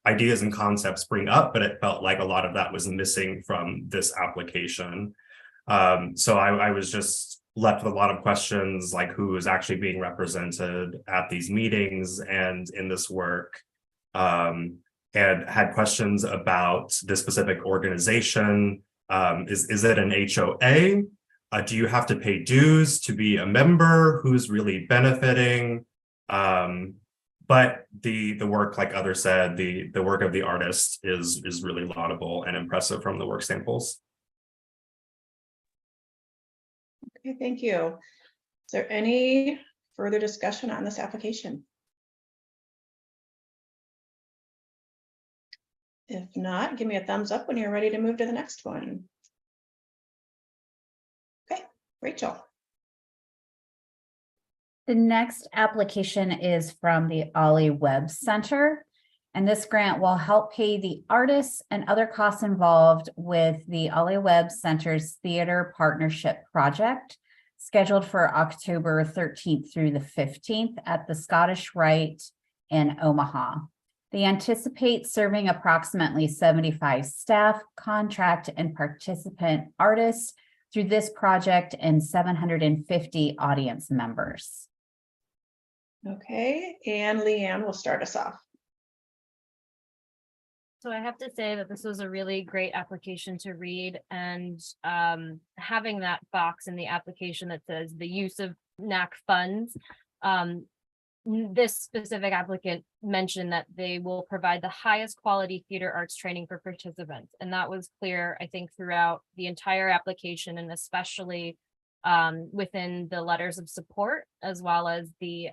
ideas and concepts bring up, but it felt like a lot of that was missing from this application. So I was just left with a lot of questions, like who is actually being represented at these meetings and in this work, and had questions about this specific organization. Is it an HOA? Do you have to pay dues to be a member? Who's really benefiting? But the work, like others said, the work of the artist is really laudable and impressive from the work samples. Okay, thank you. Is there any further discussion on this application? If not, give me a thumbs up when you're ready to move to the next one. Okay, Rachel. The next application is from the Ollie Webb Center, and this grant will help pay the artists and other costs involved with the Ollie Webb Center's Theater Partnership Project, scheduled for October 13th through the 15th at the Scottish Rite in Omaha. They anticipate serving approximately 75 staff, contract, and participant artists through this project and 750 audience members. Okay, and Leanne will start us off. So I have to say that this was a really great application to read, and having that box in the application that says the use of NAC funds. This specific applicant mentioned that they will provide the highest quality theater arts training for participants. And that was clear, I think, throughout the entire application, and especially within the letters of support, as well as the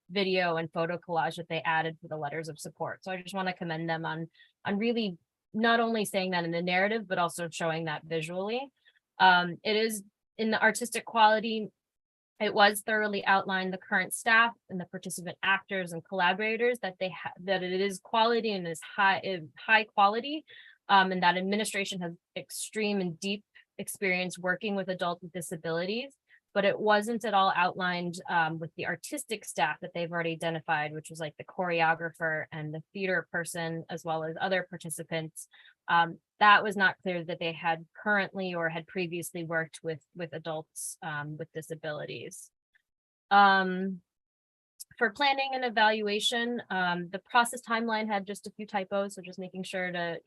video and photo collage that they added for the letters of support. So I just want to commend them on really not only saying that in the narrative, but also showing that visually. It is in the artistic quality. It was thoroughly outlined the current staff and the participant actors and collaborators that that it is quality and is high quality, and that administration has extreme and deep experience working with adults with disabilities. But it wasn't at all outlined with the artistic staff that they've already identified, which was like the choreographer and the theater person, as well as other participants. That was not clear that they had currently or had previously worked with adults with disabilities. For planning and evaluation, the process timeline had just a few typos, so just making sure to,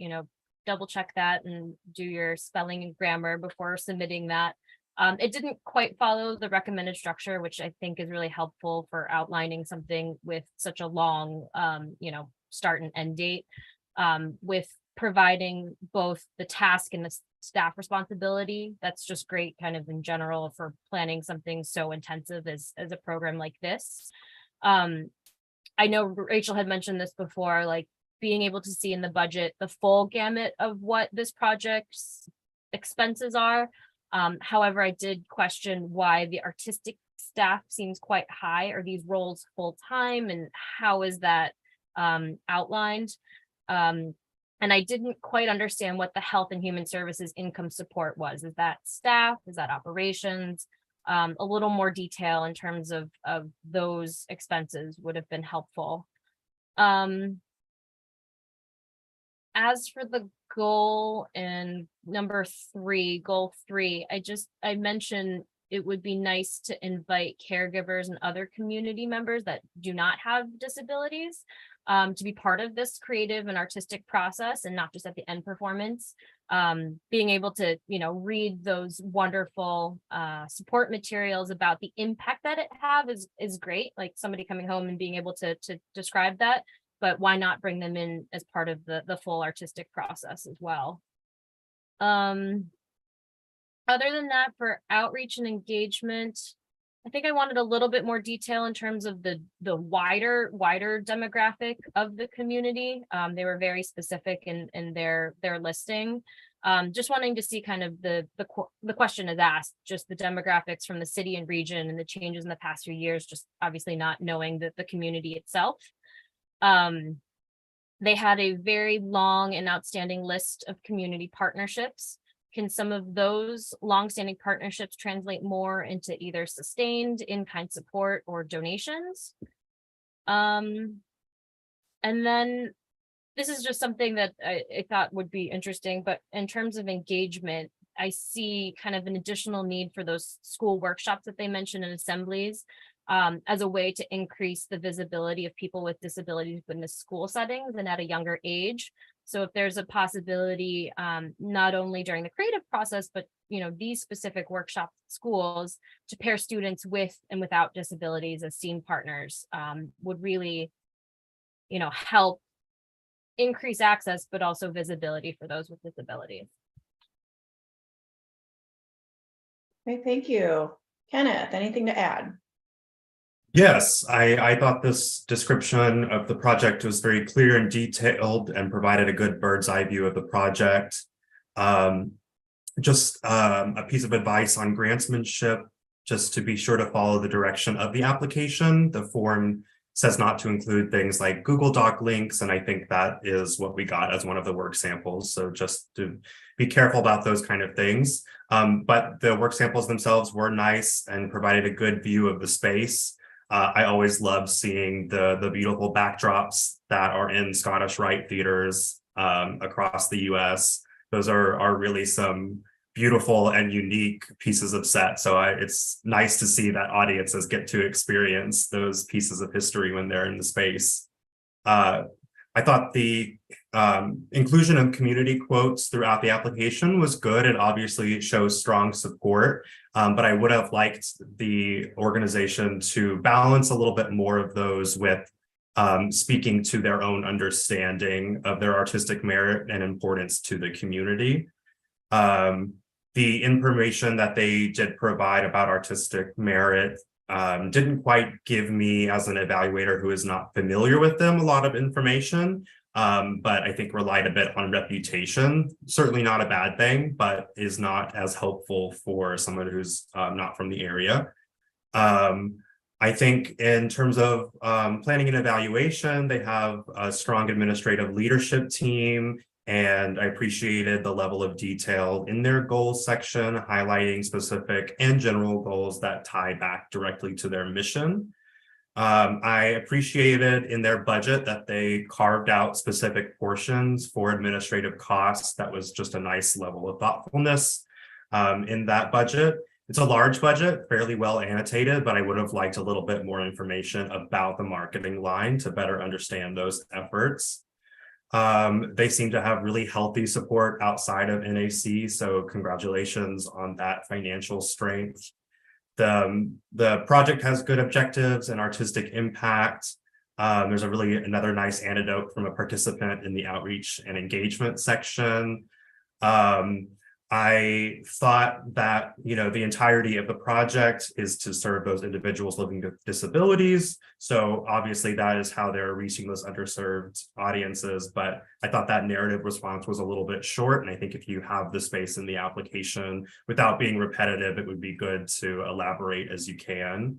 double check that and do your spelling and grammar before submitting that. It didn't quite follow the recommended structure, which I think is really helpful for outlining something with such a long, start and end date, with providing both the task and the staff responsibility. That's just great kind of in general for planning something so intensive as a program like this. I know Rachel had mentioned this before, like being able to see in the budget the full gamut of what this project's expenses are. However, I did question why the artistic staff seems quite high. Are these roles full-time, and how is that outlined? And I didn't quite understand what the Health and Human Services income support was. Is that staff? Is that operations? A little more detail in terms of those expenses would have been helpful. As for the goal and goal 3, I mentioned it would be nice to invite caregivers and other community members that do not have disabilities to be part of this creative and artistic process, and not just at the end performance. Being able to, read those wonderful support materials about the impact that it have is great. Like somebody coming home and being able to describe that, but why not bring them in as part of the full artistic process as well? Other than that, for outreach and engagement, I think I wanted a little bit more detail in terms of the wider demographic of the community. They were very specific in their listing. Just wanting to see kind of the question is asked, just the demographics from the city and region and the changes in the past few years, just obviously not knowing the community itself. They had a very long and outstanding list of community partnerships. Can some of those longstanding partnerships translate more into either sustained in-kind support or donations? And then this is just something that I thought would be interesting, but in terms of engagement, I see kind of an additional need for those school workshops that they mentioned in assemblies as a way to increase the visibility of people with disabilities within the school settings and at a younger age. So if there's a possibility, not only during the creative process, but these specific workshop schools to pair students with and without disabilities as SEAM partners would really, help increase access, but also visibility for those with disabilities. Okay, thank you. Kenneth, anything to add? Yes, I thought this description of the project was very clear and detailed and provided a good bird's eye view of the project. Just a piece of advice on grantsmanship, just to be sure to follow the direction of the application. The form says not to include things like Google Doc links, and I think that is what we got as one of the work samples. So just to be careful about those kind of things. But the work samples themselves were nice and provided a good view of the space. I always love seeing the beautiful backdrops that are in Scottish Rite theaters across the US. Those are really some beautiful and unique pieces of set. So it's nice to see that audiences get to experience those pieces of history when they're in the space. I thought the inclusion of community quotes throughout the application was good. It obviously shows strong support, but I would have liked the organization to balance a little bit more of those with speaking to their own understanding of their artistic merit and importance to the community. The information that they did provide about artistic merit didn't quite give me, as an evaluator who is not familiar with them, a lot of information, but I think relied a bit on reputation. Certainly not a bad thing, but is not as helpful for someone who's not from the area. I think in terms of planning and evaluation, they have a strong administrative leadership team, and I appreciated the level of detail in their goals section, highlighting specific and general goals that tie back directly to their mission. I appreciated in their budget that they carved out specific portions for administrative costs. That was just a nice level of thoughtfulness in that budget. It's a large budget, fairly well annotated, but I would have liked a little bit more information about the marketing line to better understand those efforts. They seem to have really healthy support outside of NAC, so congratulations on that financial strength. The project has good objectives and artistic impact. There's another nice anecdote from a participant in the outreach and engagement section. I thought that, the entirety of the project is to serve those individuals living with disabilities. So obviously that is how they're reaching those underserved audiences. But I thought that narrative response was a little bit short. And I think if you have the space in the application without being repetitive, it would be good to elaborate as you can.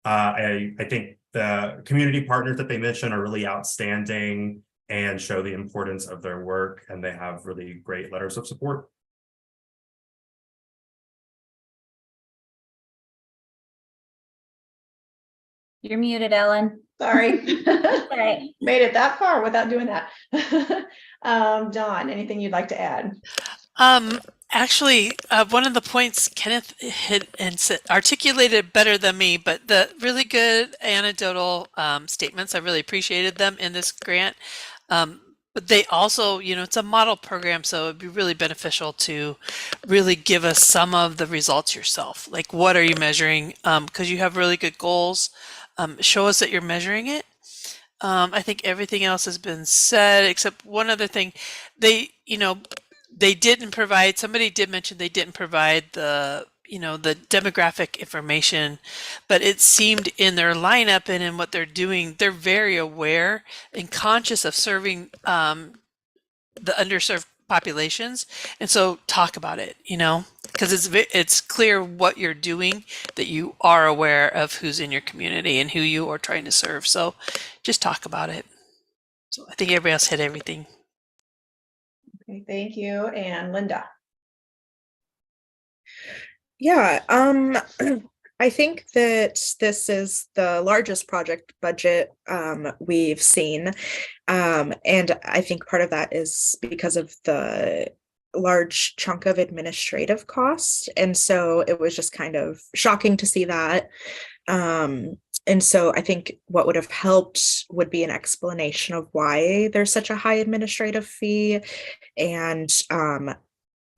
I think the community partners that they mentioned are really outstanding and show the importance of their work. And they have really great letters of support. You're muted, Ellen. Sorry. Okay. Made it that far without doing that. Dawn, anything you'd like to add? Actually, one of the points Kenneth hit and articulated better than me, but the really good anecdotal statements, I really appreciated them in this grant. But they also, it's a model program, so it'd be really beneficial to really give us some of the results yourself. Like, what are you measuring? Because you have really good goals. Show us that you're measuring it. I think everything else has been said, except one other thing. They didn't provide, somebody did mention they didn't provide the demographic information, but it seemed in their lineup and in what they're doing, they're very aware and conscious of serving the underserved populations. And so talk about it, because it's clear what you're doing, that you are aware of who's in your community and who you are trying to serve. So just talk about it. So I think everybody else hit everything. Okay, thank you. And Linda. Yeah, I think that this is the largest project budget we've seen. And I think part of that is because of the large chunk of administrative costs. And so it was just kind of shocking to see that. And so I think what would have helped would be an explanation of why there's such a high administrative fee. And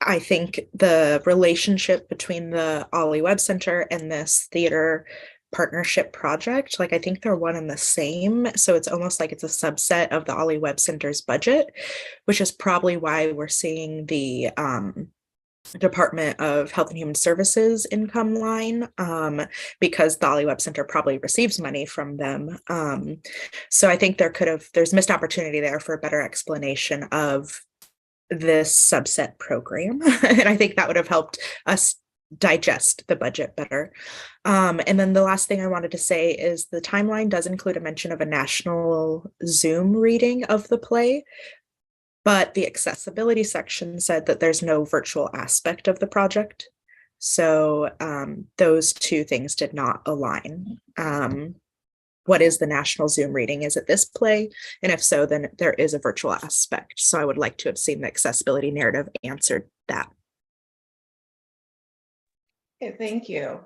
I think the relationship between the Ollie Webb Center and this theater partnership project, like I think they're one and the same. So it's almost like it's a subset of the Ollie Webb Center's budget, which is probably why we're seeing the Department of Health and Human Services income line, because the Ollie Webb Center probably receives money from them. So I think there's missed opportunity there for a better explanation of this subset program. And I think that would have helped us digest the budget better. And then the last thing I wanted to say is the timeline does include a mention of a national Zoom reading of the play, but the accessibility section said that there's no virtual aspect of the project. So those two things did not align. What is the national Zoom reading? Is it this play? And if so, then there is a virtual aspect. So I would like to have seen the accessibility narrative answered that. Okay, thank you.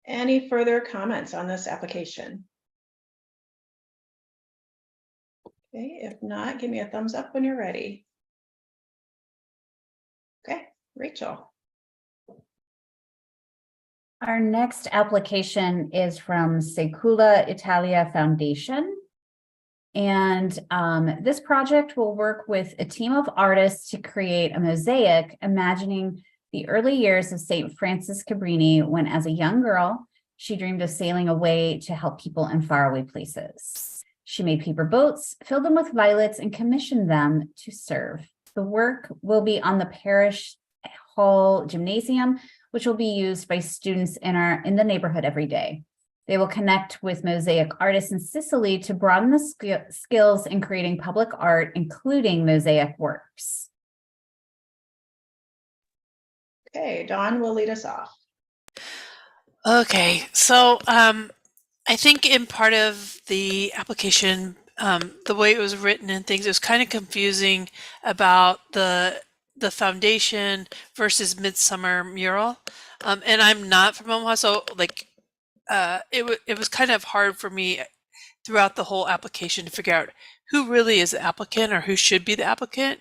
Any further comments on this application? Okay, if not, give me a thumbs up when you're ready. Okay, Rachel. Our next application is from Secula Italia Foundation. And this project will work with a team of artists to create a mosaic imagining the early years of St. Frances Cabrini when, as a young girl, she dreamed of sailing away to help people in faraway places. She made paper boats, filled them with violets, and commissioned them to serve. The work will be on the parish hall gymnasium, which will be used by students in the neighborhood every day. They will connect with mosaic artists in Sicily to broaden the skills in creating public art, including mosaic works. Okay, Dawn will lead us off. Okay, so I think in part of the application, the way it was written and things, it was kind of confusing about the foundation versus Midsummer mural. And I'm not from Omaha, so like it was kind of hard for me throughout the whole application to figure out who really is the applicant or who should be the applicant.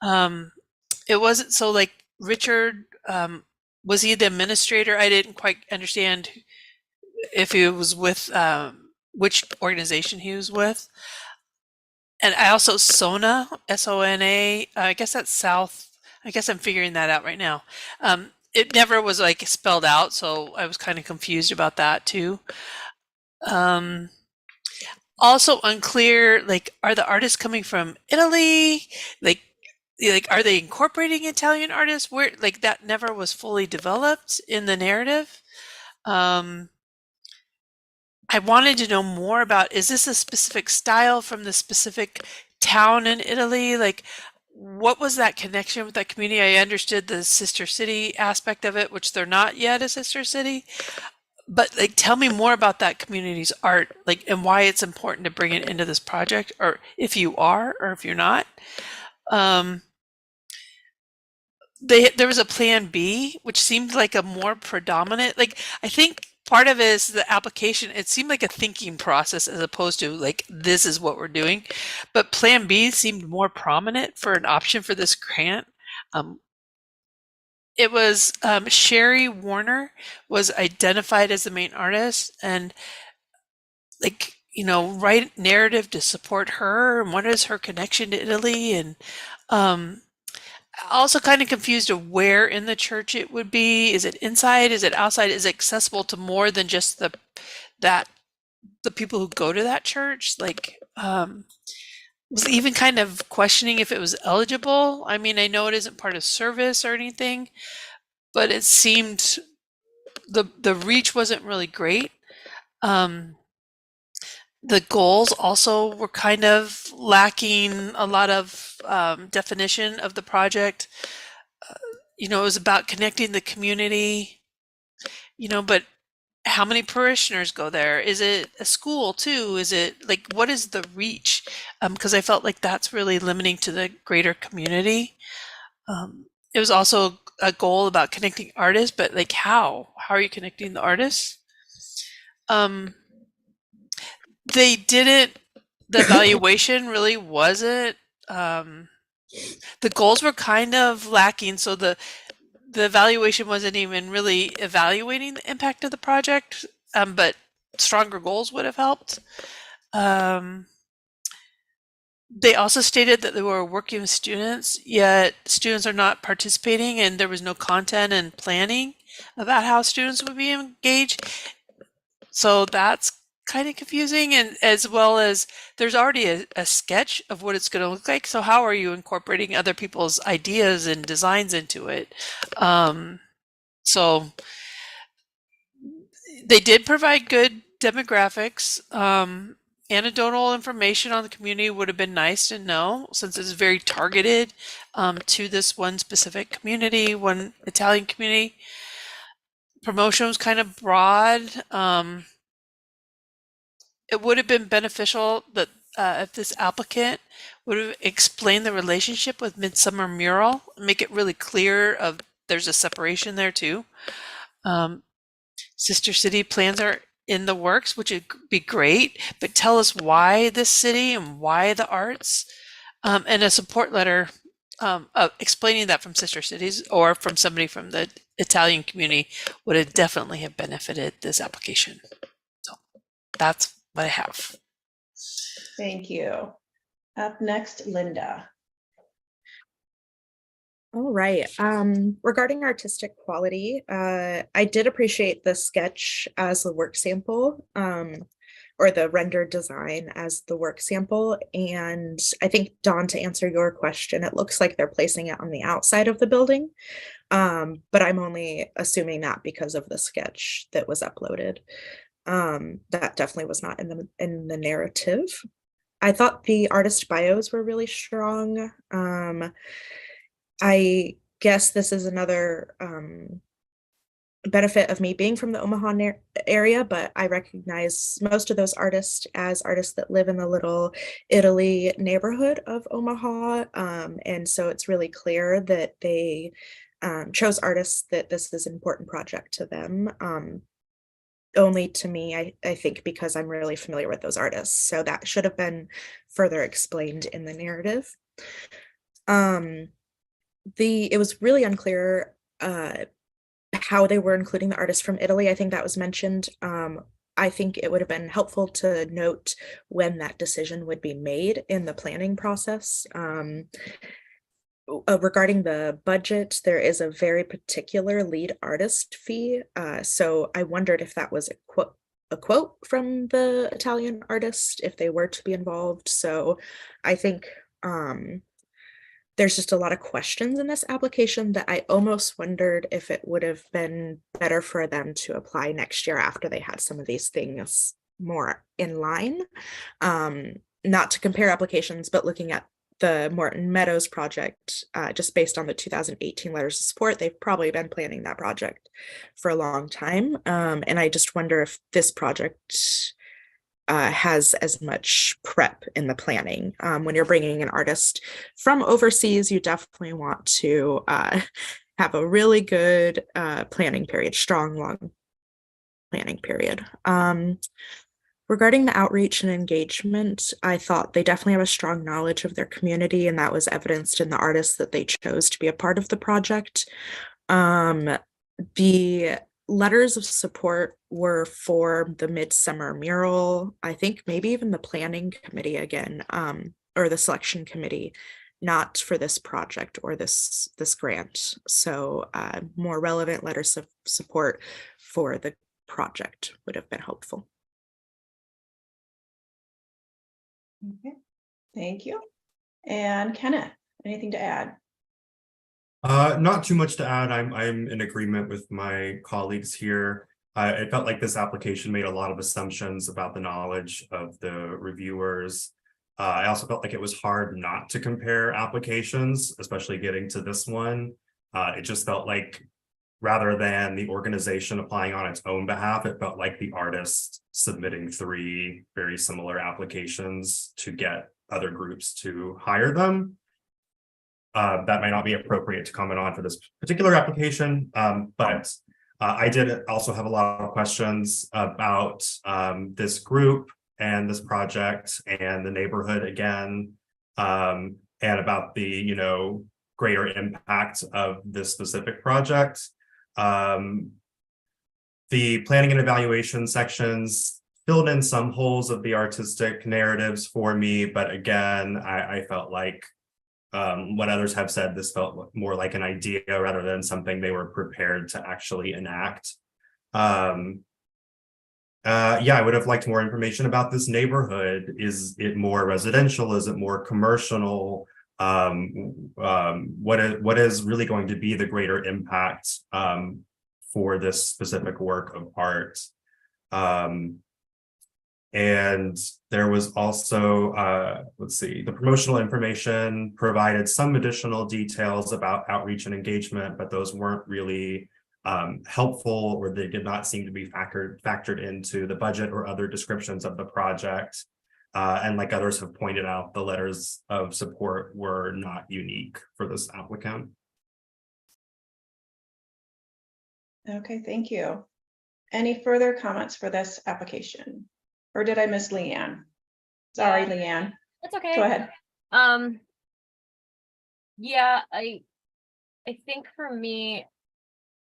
It wasn't so like Richard, was he the administrator? I didn't quite understand if he was with which organization he was with. And I also SONA, SONA, I guess that's South. I guess I'm figuring that out right now. It never was like spelled out, so I was kind of confused about that too. Also unclear, like, are the artists coming from Italy? Like are they incorporating Italian artists? Where, like, that never was fully developed in the narrative. I wanted to know more about, is this a specific style from the specific town in Italy? Like, what was that connection with that community? I understood the sister city aspect of it, which they're not yet a sister city. But like, tell me more about that community's art, like, and why it's important to bring it into this project, or if you are, or if you're not. There was a plan B, which seemed like a more predominant, like, I think part of it is the application. It seemed like a thinking process as opposed to like, this is what we're doing. But plan B seemed more prominent for an option for this grant. It was Sherry Warner was identified as the main artist, and like, write narrative to support her, and what is her connection to Italy, and also kind of confused of where in the church it would be. Is it inside? Is it outside? Is it accessible to more than just the people who go to that church? Like, was even kind of questioning if it was eligible. I mean, I know it isn't part of service or anything, but it seemed the reach wasn't really great. The goals also were kind of lacking a lot of definition of the project. You know, it was about connecting the community, you know, but how many parishioners go there? Is it a school too? Is it like, what is the reach? Because I felt like that's really limiting to the greater community. It was also a goal about connecting artists, but like how? How are you connecting the artists? They didn't, the evaluation really wasn't, the goals were kind of lacking. So the evaluation wasn't even really evaluating the impact of the project, but stronger goals would have helped. They also stated that they were working with students, yet students are not participating, and there was no content and planning about how students would be engaged. So that's kind of confusing, and as well as there's already a sketch of what it's going to look like. So how are you incorporating other people's ideas and designs into it? So they did provide good demographics. Anecdotal information on the community would have been nice to know, since it's very targeted to this one specific community, one Italian community. Promotion was kind of broad. It would have been beneficial that if this applicant would have explained the relationship with Midsummer Mural, make it really clear of there's a separation there too. Sister city plans are in the works, which would be great, but tell us why this city and why the arts, and a support letter explaining that from sister cities or from somebody from the Italian community would have definitely have benefited this application. So that's what I have. Thank you. Up next, Linda. All right. Regarding artistic quality, I did appreciate the sketch as the work sample, or the rendered design as the work sample. And I think, Dawn, to answer your question, it looks like they're placing it on the outside of the building. But I'm only assuming that because of the sketch that was uploaded. That definitely was not in the narrative. I thought the artist bios were really strong. I guess this is another benefit of me being from the Omaha area, but I recognize most of those artists as artists that live in the Little Italy neighborhood of Omaha. And so it's really clear that they chose artists that this is an important project to them. Only to me, I think, because I'm really familiar with those artists. So that should have been further explained in the narrative. It was really unclear how they were including the artists from Italy. I think that was mentioned. I think it would have been helpful to note when that decision would be made in the planning process. Regarding the budget, there is a very particular lead artist fee. So I wondered if that was a quote from the Italian artist, if they were to be involved. So I think there's just a lot of questions in this application that I almost wondered if it would have been better for them to apply next year after they had some of these things more in line. Not to compare applications, but looking at the Morton Meadows project, just based on the 2018 letters of support, they've probably been planning that project for a long time. And I just wonder if this project has as much prep in the planning. When you're bringing an artist from overseas, you definitely want to have a really good planning period, strong, long planning period. Regarding the outreach and engagement, I thought they definitely have a strong knowledge of their community, and that was evidenced in the artists that they chose to be a part of the project. The letters of support were for the Midsummer Mural, I think maybe even the planning committee again, or the selection committee, not for this project or this grant. So more relevant letters of support for the project would have been helpful. Okay, Thank you. And Kenneth, anything to add? Not too much to add. I'm in agreement with my colleagues here. It felt like this application made a lot of assumptions about the knowledge of the reviewers. I also felt like it was hard not to compare applications, especially getting to this one. It just felt like rather than the organization applying on its own behalf, it felt like the artist submitting 3 very similar applications to get other groups to hire them. That might not be appropriate to comment on for this particular application, but I did also have a lot of questions about this group and this project and the neighborhood again, and about the greater impact of this specific project. The planning and evaluation sections filled in some holes of the artistic narratives for me, but again, I felt like what others have said, this felt more like an idea rather than something they were prepared to actually enact. Yeah, I would have liked more information about this neighborhood. Is it more residential? Is it more commercial? What is really going to be the greater impact for this specific work of art? And there was also, let's see, the promotional information provided some additional details about outreach and engagement, but those weren't really helpful, or they did not seem to be factored into the budget or other descriptions of the project. And like others have pointed out, the letters of support were not unique for this applicant. Okay, thank you. Any further comments for this application? Or did I miss Leanne? Sorry, Leanne. That's okay. Go ahead. Yeah, I think for me,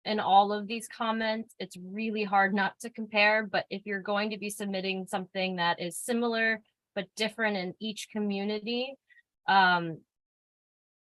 in all of these comments, it's really hard not to compare, but if you're going to be submitting something that is similar but different in each community,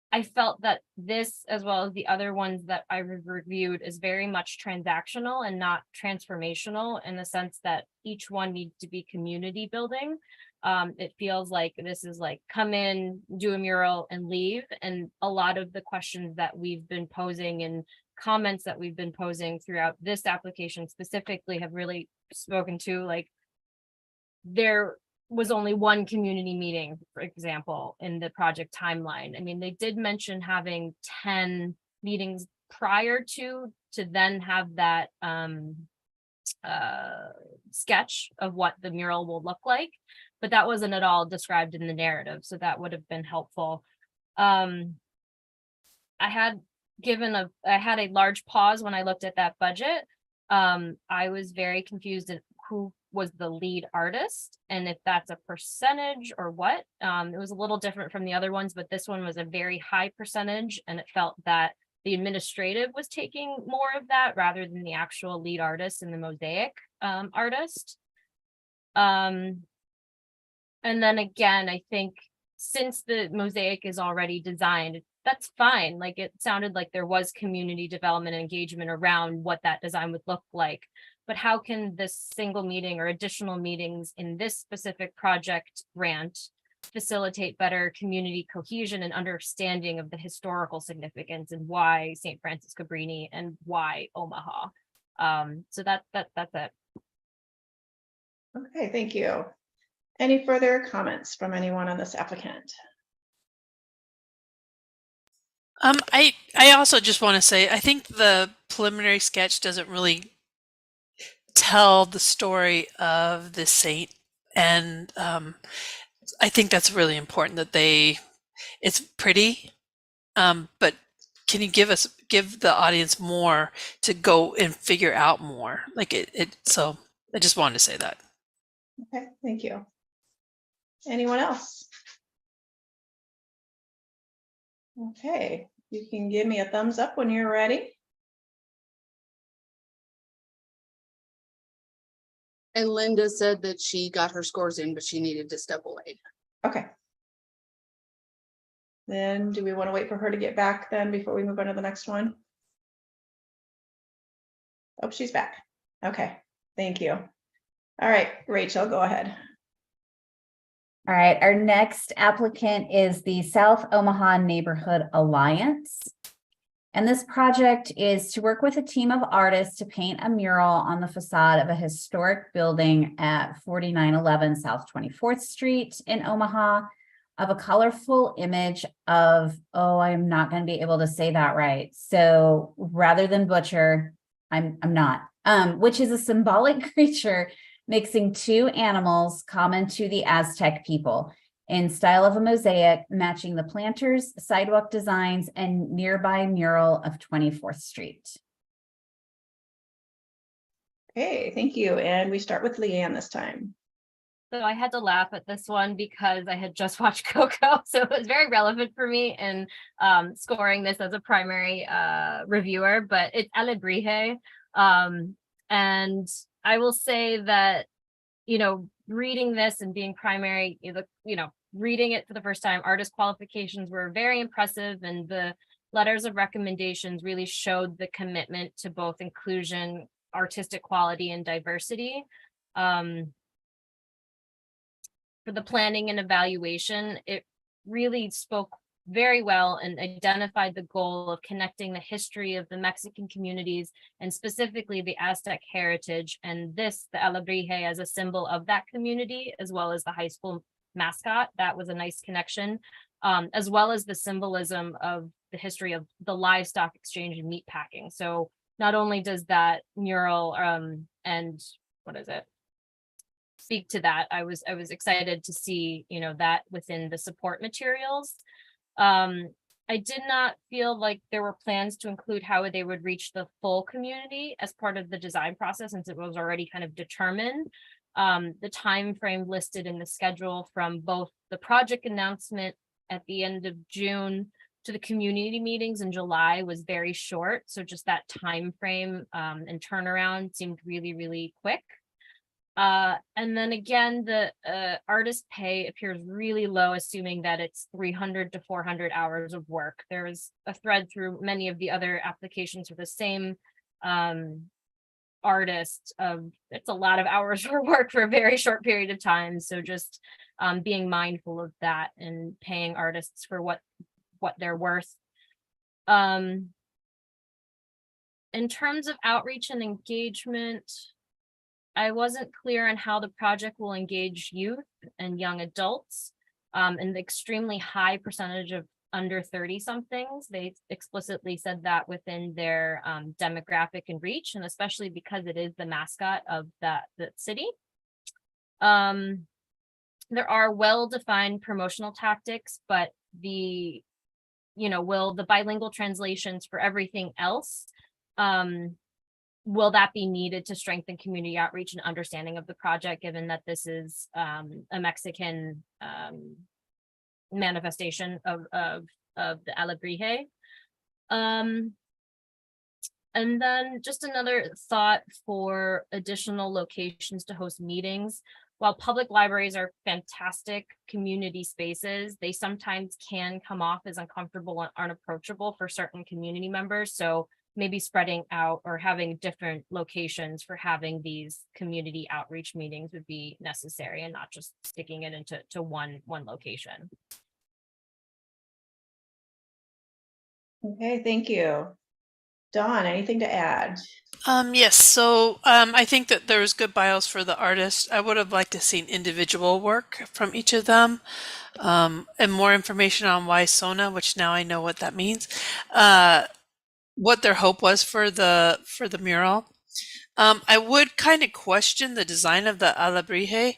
I felt that this, as well as the other ones that I reviewed, is very much transactional and not transformational, in the sense that each one needs to be community building. It feels like this is like come in, do a mural and leave. And a lot of the questions that we've been posing and comments that we've been posing throughout this application specifically have really spoken to, like, there was only one community meeting, for example, in the project timeline. I mean, they did mention having 10 meetings prior to then have that sketch of what the mural will look like, but that wasn't at all described in the narrative, so that would have been helpful. I had a large pause when I looked at that budget. I was very confused at who was the lead artist and if that's a percentage or what. It was a little different from the other ones, but this one was a very high percentage, and it felt that the administrative was taking more of that rather than the actual lead artist and the mosaic artist. And then again, I think since the mosaic is already designed, that's fine. Like, it sounded like there was community development and engagement around what that design would look like. But how can this single meeting or additional meetings in this specific project grant facilitate better community cohesion and understanding of the historical significance and why St. Francis Cabrini and why Omaha? So that's it. Okay, thank you. Any further comments from anyone on this applicant? I also just want to say, I think the preliminary sketch doesn't really tell the story of the saint, and I think that's really important that it's pretty, but can you give the audience more to go and figure out more, like so I just wanted to say that. Okay, thank you. Anyone else? Okay, you can give me a thumbs up when you're ready. And Linda said that she got her scores in, but she needed to step away. Okay. Then do we want to wait for her to get back then before we move on to the next one? Oh, she's back. Okay, thank you. All right, Rachel, go ahead. All right, our next applicant is the South Omaha Neighborhood Alliance. And this project is to work with a team of artists to paint a mural on the facade of a historic building at 4911 South 24th Street in Omaha of a colorful image of, oh, I'm not going to be able to say that right. So rather than butcher, I'm not, which is a symbolic creature mixing two animals common to the Aztec people in style of a mosaic, matching the planters, sidewalk designs, and nearby mural of 24th Street. Okay, thank you. And we start with Leanne this time. So I had to laugh at this one because I had just watched Coco, so it was very relevant for me in scoring this as a primary reviewer, but it's Alebrije. And I will say that, you know, reading this and being primary, reading it for the first time, artist qualifications were very impressive, and the letters of recommendations really showed the commitment to both inclusion, artistic quality, and diversity. For the planning and evaluation, it really spoke very well and identified the goal of connecting the history of the Mexican communities and specifically the Aztec heritage, and this, the Alebrije, as a symbol of that community, as well as the high school mascot. That was a nice connection, as well as the symbolism of the history of the livestock exchange and meat packing. So not only does that mural and speak to that, I was excited to see, that within the support materials. I did not feel like there were plans to include how they would reach the full community as part of the design process, since it was already kind of determined. The time frame listed in the schedule from both the project announcement at the end of June to the community meetings in July was very short. So just that time frame and turnaround seemed really, really quick. And then again, the artist pay appears really low, assuming that it's 300 to 400 hours of work. There is a thread through many of the other applications for the same artist of it's a lot of hours for work for a very short period of time. So just being mindful of that and paying artists for what they're worth. In terms of outreach and engagement, I wasn't clear on how the project will engage youth and young adults, and the extremely high percentage of under 30 somethings. They explicitly said that within their demographic and reach, and especially because it is the mascot of that city. There are well-defined promotional tactics, but the bilingual translations for everything else, will that be needed to strengthen community outreach and understanding of the project, given that this is a Mexican manifestation of the Alebrije? And then just another thought for additional locations to host meetings. While public libraries are fantastic community spaces, they sometimes can come off as uncomfortable and unapproachable for certain community members. So maybe spreading out or having different locations for having these community outreach meetings would be necessary, and not just sticking it into one location. Okay, thank you. Dawn, anything to add? Yes, so I think that there was good bios for the artists. I would have liked to seen individual work from each of them, and more information on why Sona, which now I know what that means. What their hope was for the mural. I would kind of question the design of the Alebrije.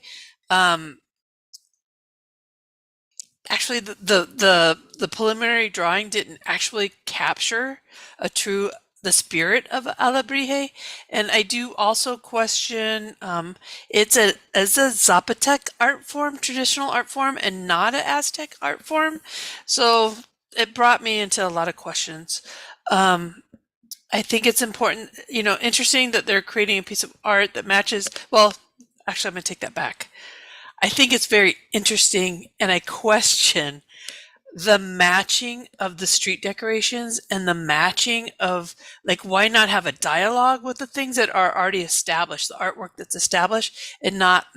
Actually, the preliminary drawing didn't actually capture the spirit of Alebrije, and I do also question it's a Zapotec art form, traditional art form, and not an Aztec art form. So it brought me into a lot of questions. I think it's important, interesting that they're creating a piece of art that matches. Well, actually, I'm going to take that back. I think it's very interesting, and I question the matching of the street decorations and the matching of, like, why not have a dialogue with the things that are already established, the artwork that's established, and not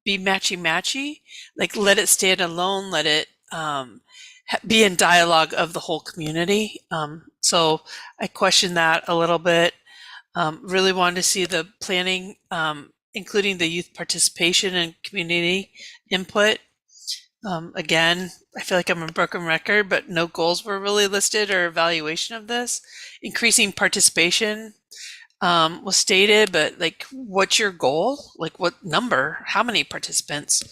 be matchy, like let it stand alone, let it be in dialogue of the whole community. So I question that a little bit. Really wanted to see the planning, including the youth participation and community input. Again, I feel like I'm a broken record, but no goals were really listed or evaluation of this. Increasing participation was stated, but like, what's your goal? Like, what number? How many participants?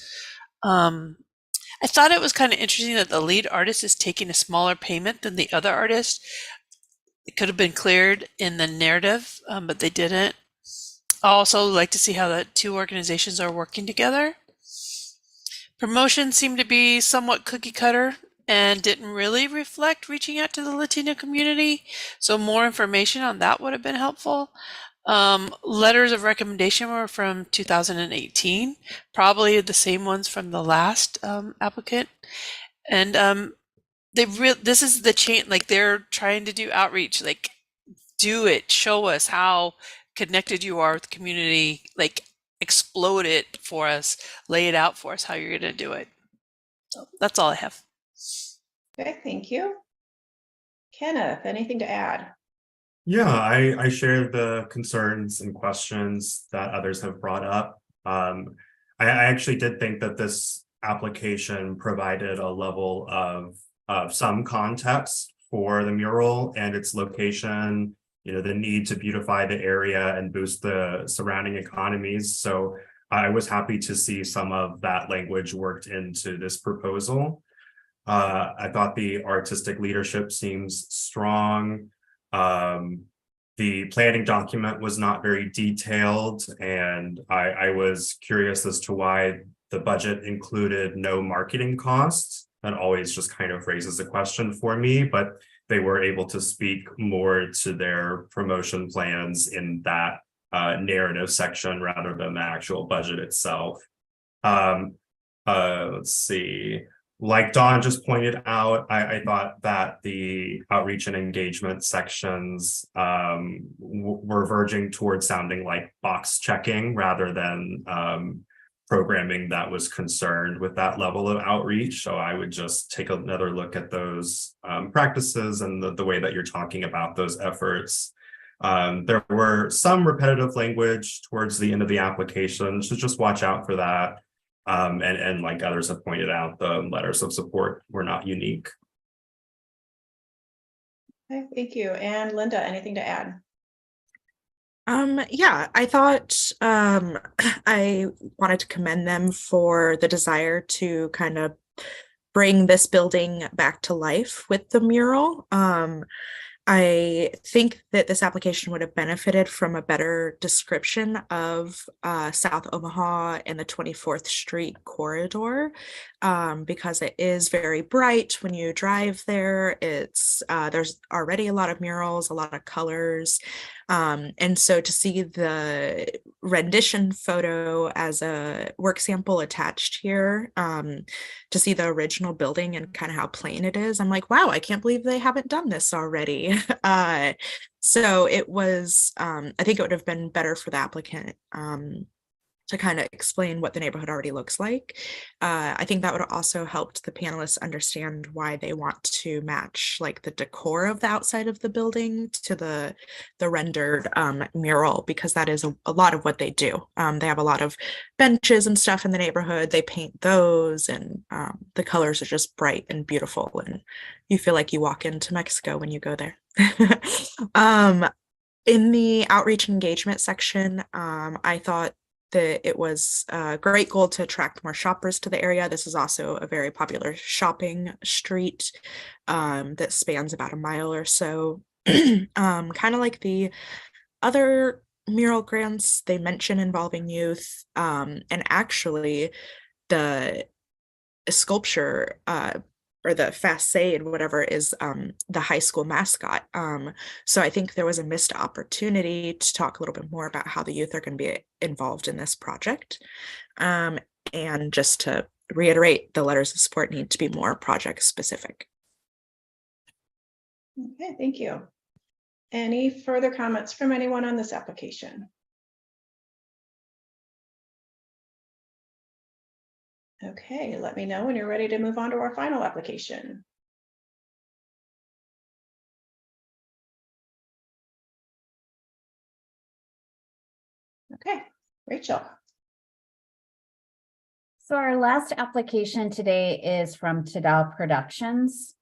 I thought it was kind of interesting that the lead artist is taking a smaller payment than the other artist. It could have been cleared in the narrative, but they didn't. I also like to see how the two organizations are working together. Promotions seemed to be somewhat cookie cutter and didn't really reflect reaching out to the Latino community. So more information on that would have been helpful. Letters of recommendation were from 2018, probably the same ones from the last applicant. And this is the chain, like they're trying to do outreach, like do it, show us how connected you are with the community, like explode it for us, lay it out for us how you're going to do it. So that's all I have. Okay, thank you. Kenneth, anything to add? Yeah, I share the concerns and questions that others have brought up. I actually did think that this application provided a level of some context for the mural and its location, you know, the need to beautify the area and boost the surrounding economies. So I was happy to see some of that language worked into this proposal. I thought the artistic leadership seems strong. The planning document was not very detailed, and I was curious as to why the budget included no marketing costs. That always just kind of raises a question for me, but they were able to speak more to their promotion plans in that narrative section rather than the actual budget itself. Let's see. Like Dawn just pointed out, I thought that the outreach and engagement sections were verging towards sounding like box checking rather than programming that was concerned with that level of outreach. So I would just take another look at those practices and the way that you're talking about those efforts. There were some repetitive language towards the end of the application, so just watch out for that. And like others have pointed out, the letters of support were not unique. Okay, thank you. And Linda, anything to add? Yeah, I thought I wanted to commend them for the desire to kind of bring this building back to life with the mural. I think that this application would have benefited from a better description of South Omaha and the 24th Street corridor, because it is very bright when you drive there. It's there's already a lot of murals, a lot of colors. And so to see the rendition photo as a work sample attached here, to see the original building and kind of how plain it is, I'm like, wow, I can't believe they haven't done this already. So it was, I think it would have been better for the applicant to kind of explain what the neighborhood already looks like. I think that would have also helped the panelists understand why they want to match like the decor of the outside of the building to the rendered mural, because that is a lot of what they do. They have a lot of benches and stuff in the neighborhood. They paint those, and the colors are just bright and beautiful, and you feel like you walk into Mexico when you go there. In the outreach and engagement section, I thought that it was a great goal to attract more shoppers to the area. This is also a very popular shopping street that spans about a mile or so. Kind of like the other mural grants they mention involving youth, and actually the sculpture or the facade, whatever, is the high school mascot. So I think there was a missed opportunity to talk a little bit more about how the youth are going to be involved in this project. And just to reiterate, the letters of support need to be more project specific. Okay, thank you. Any further comments from anyone on this application? Okay, let me know when you're ready to move on to our final application. Okay, Rachel. So our last application today is from Tada Productions.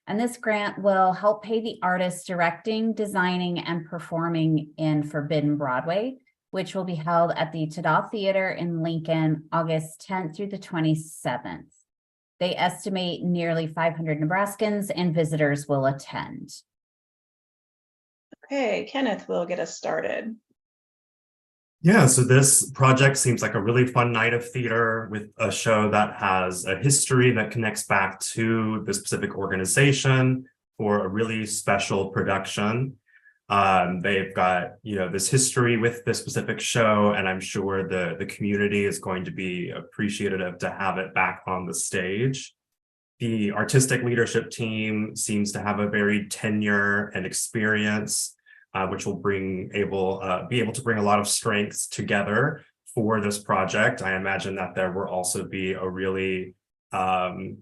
And this grant will help pay the artists directing, designing, and performing in Forbidden Broadway, which will be held at the Tada Theater in Lincoln, August 10th through the 27th. They estimate nearly 500 Nebraskans and visitors will attend. Okay, Kenneth will get us started. Yeah, so this project seems like a really fun night of theater with a show that has a history that connects back to the specific organization for a really special production. They've got, this history with this specific show, and I'm sure the community is going to be appreciative to have it back on the stage. The artistic leadership team seems to have a very tenure and experience, which will be able to bring a lot of strengths together for this project. I imagine that there will also be a really an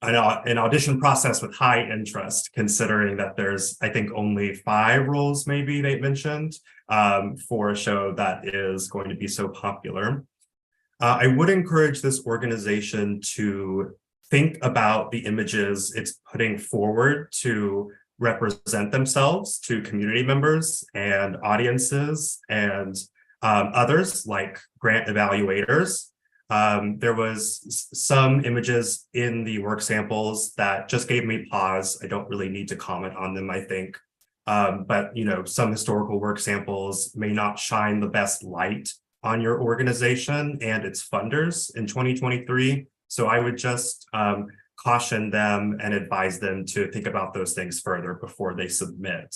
audition process with high interest, considering that there's, I think, only 5 roles maybe they mentioned for a show that is going to be so popular. I would encourage this organization to think about the images it's putting forward to represent themselves to community members and audiences and others like grant evaluators. There was some images in the work samples that just gave me pause. I don't really need to comment on them, I think. But some historical work samples may not shine the best light on your organization and its funders in 2023. So I would just caution them and advise them to think about those things further before they submit.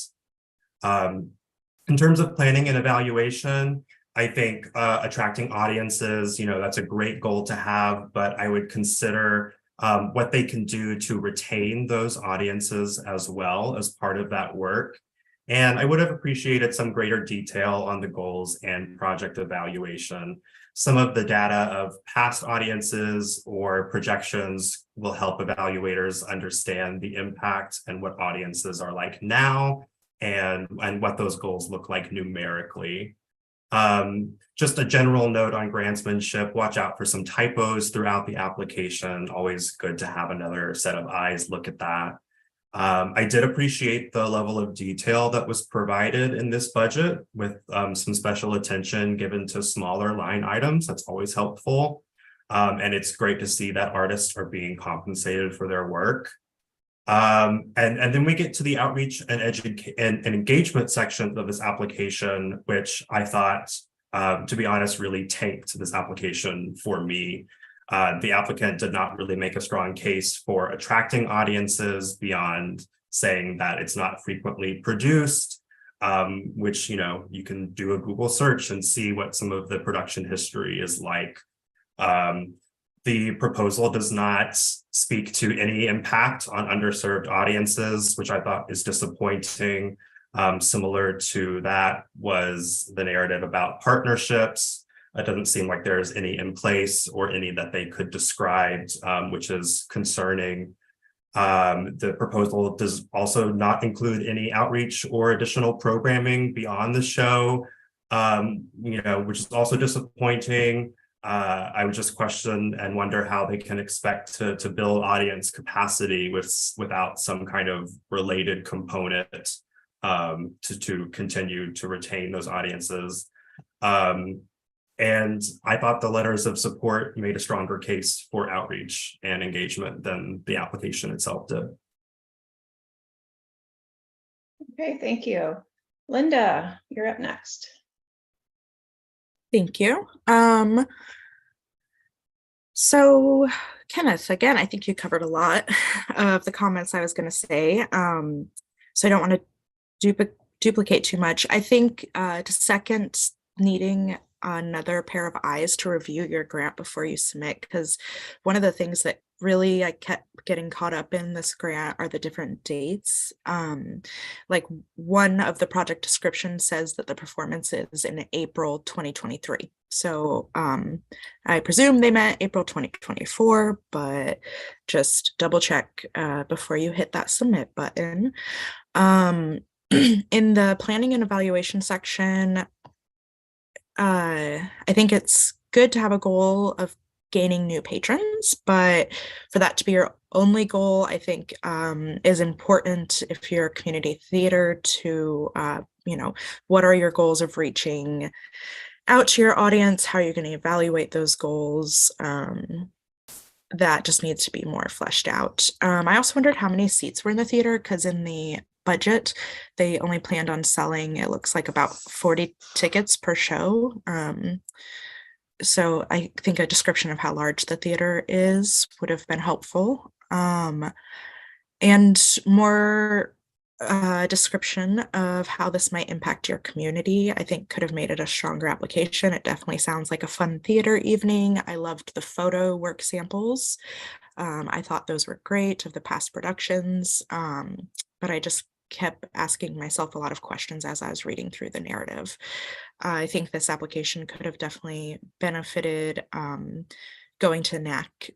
In terms of planning and evaluation, I think attracting audiences, that's a great goal to have, but I would consider what they can do to retain those audiences as well as part of that work. And I would have appreciated some greater detail on the goals and project evaluation. Some of the data of past audiences or projections will help evaluators understand the impact and what audiences are like now and what those goals look like numerically. Just a general note on grantsmanship, watch out for some typos throughout the application. Always good to have another set of eyes look at that. I did appreciate the level of detail that was provided in this budget with some special attention given to smaller line items. That's always helpful. And it's great to see that artists are being compensated for their work. And then we get to the outreach and engagement section of this application, which I thought, to be honest, really tanked this application for me. The applicant did not really make a strong case for attracting audiences beyond saying that it's not frequently produced, which, you can do a Google search and see what some of the production history is like. The proposal does not speak to any impact on underserved audiences, which I thought is disappointing. Similar to that was the narrative about partnerships. It doesn't seem like there's any in place or any that they could describe, which is concerning. The proposal does also not include any outreach or additional programming beyond the show, which is also disappointing. I would just question and wonder how they can expect to build audience capacity without some kind of related component to continue to retain those audiences. And I thought the letters of support made a stronger case for outreach and engagement than the application itself did. Okay, thank you. Linda, you're up next. Thank you. So Kenneth, again, I think you covered a lot of the comments I was going to say. So I don't want to duplicate too much. I think to second needing another pair of eyes to review your grant before you submit, because one of the things that really I kept getting caught up in this grant are the different dates. Like one of the project descriptions says that the performance is in April 2023. So I presume they meant April 2024, but just double check before you hit that submit button. In the planning and evaluation section, I think it's good to have a goal of gaining new patrons, but for that to be your only goal, I think is important if you're a community theater to, what are your goals of reaching out to your audience? How are you going to evaluate those goals? That just needs to be more fleshed out. I also wondered how many seats were in the theater, because in the budget, they only planned on selling, it looks like, about 40 tickets per show. So I think a description of how large the theater is would have been helpful. And more description of how this might impact your community, I think could have made it a stronger application. It definitely sounds like a fun theater evening. I loved the photo work samples. I thought those were great of the past productions, but I just kept asking myself a lot of questions as I was reading through the narrative. I think this application could have definitely benefited going to NAC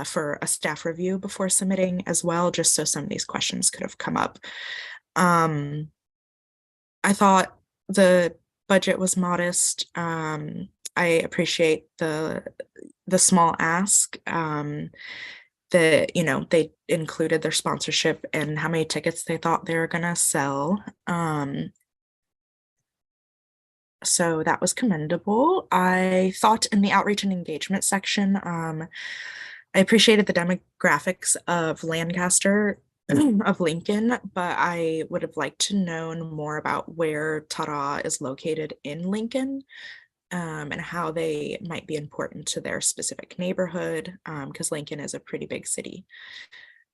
for a staff review before submitting as well, just so some of these questions could have come up. I thought the budget was modest. I appreciate the small ask. That, they included their sponsorship and how many tickets they thought they were gonna sell. So that was commendable. I thought in the outreach and engagement section, I appreciated the demographics of Lancaster, of Lincoln, but I would have liked to know more about where Ta-Da is located in Lincoln, and how they might be important to their specific neighborhood, because Lincoln is a pretty big city.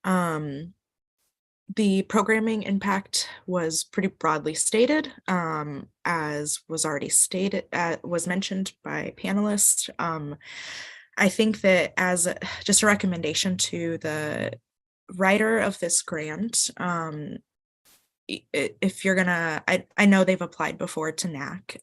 The programming impact was pretty broadly stated, as was already stated, was mentioned by panelists. I think that as just a recommendation to the writer of this grant, if you're gonna, I know they've applied before to NAC,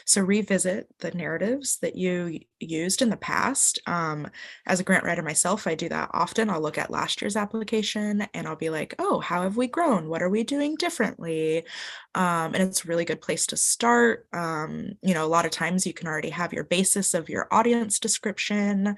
so revisit the narratives that you used in the past. As a grant writer myself, I do that often. I'll look at last year's application and I'll be like, oh, how have we grown? What are we doing differently? And it's a really good place to start. A lot of times you can already have your basis of your audience description,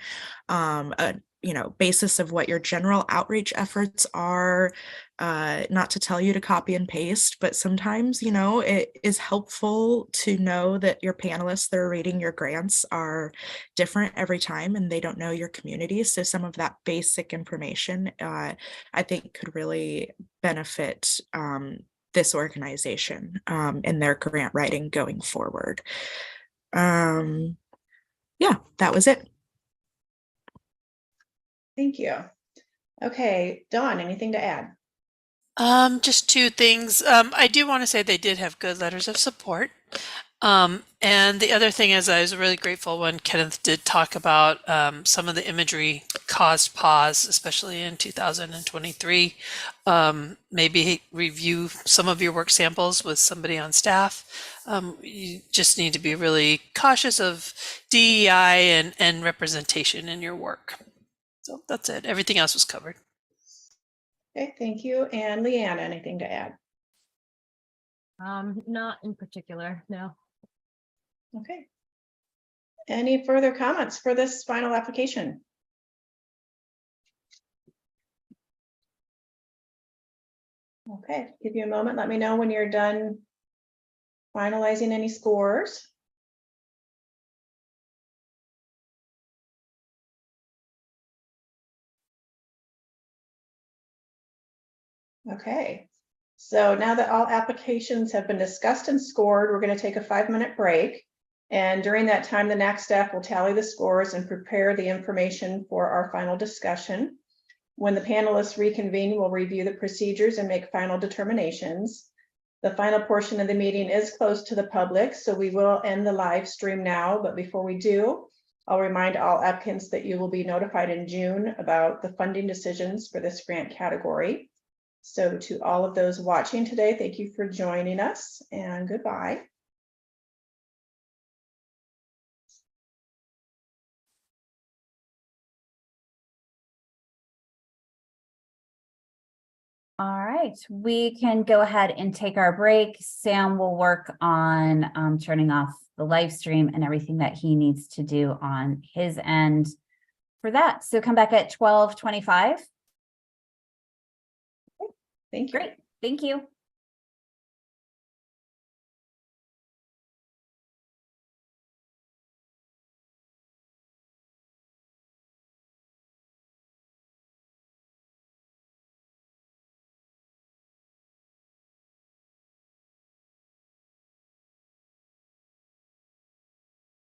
basis of what your general outreach efforts are. Not to tell you to copy and paste, but sometimes, it is helpful to know that your panelists that are reading your grants are different every time and they don't know your community. So some of that basic information, I think could really benefit this organization in their grant writing going forward. Yeah, that was it. Thank you. Okay, Dawn, anything to add? Just two things. I do want to say they did have good letters of support. And the other thing is I was really grateful when Kenneth did talk about some of the imagery caused pause, especially in 2023. Maybe review some of your work samples with somebody on staff. You just need to be really cautious of DEI and representation in your work. So that's it. Everything else was covered. Okay, thank you. And Leanna, anything to add? Not in particular, no. Okay. Any further comments for this final application? Okay, give you a moment. Let me know when you're done finalizing any scores. Okay, so now that all applications have been discussed and scored, we're going to take a 5-minute break. And during that time, the NAC staff will tally the scores and prepare the information for our final discussion. When the panelists reconvene, we'll review the procedures and make final determinations. The final portion of the meeting is closed to the public, so we will end the live stream now. But before we do, I'll remind all applicants that you will be notified in June about the funding decisions for this grant category. So to all of those watching today, thank you for joining us and goodbye. All right, we can go ahead and take our break. Sam will work on turning off the live stream and everything that he needs to do on his end for that. So come back at 12:25. Thank you. Great, thank you.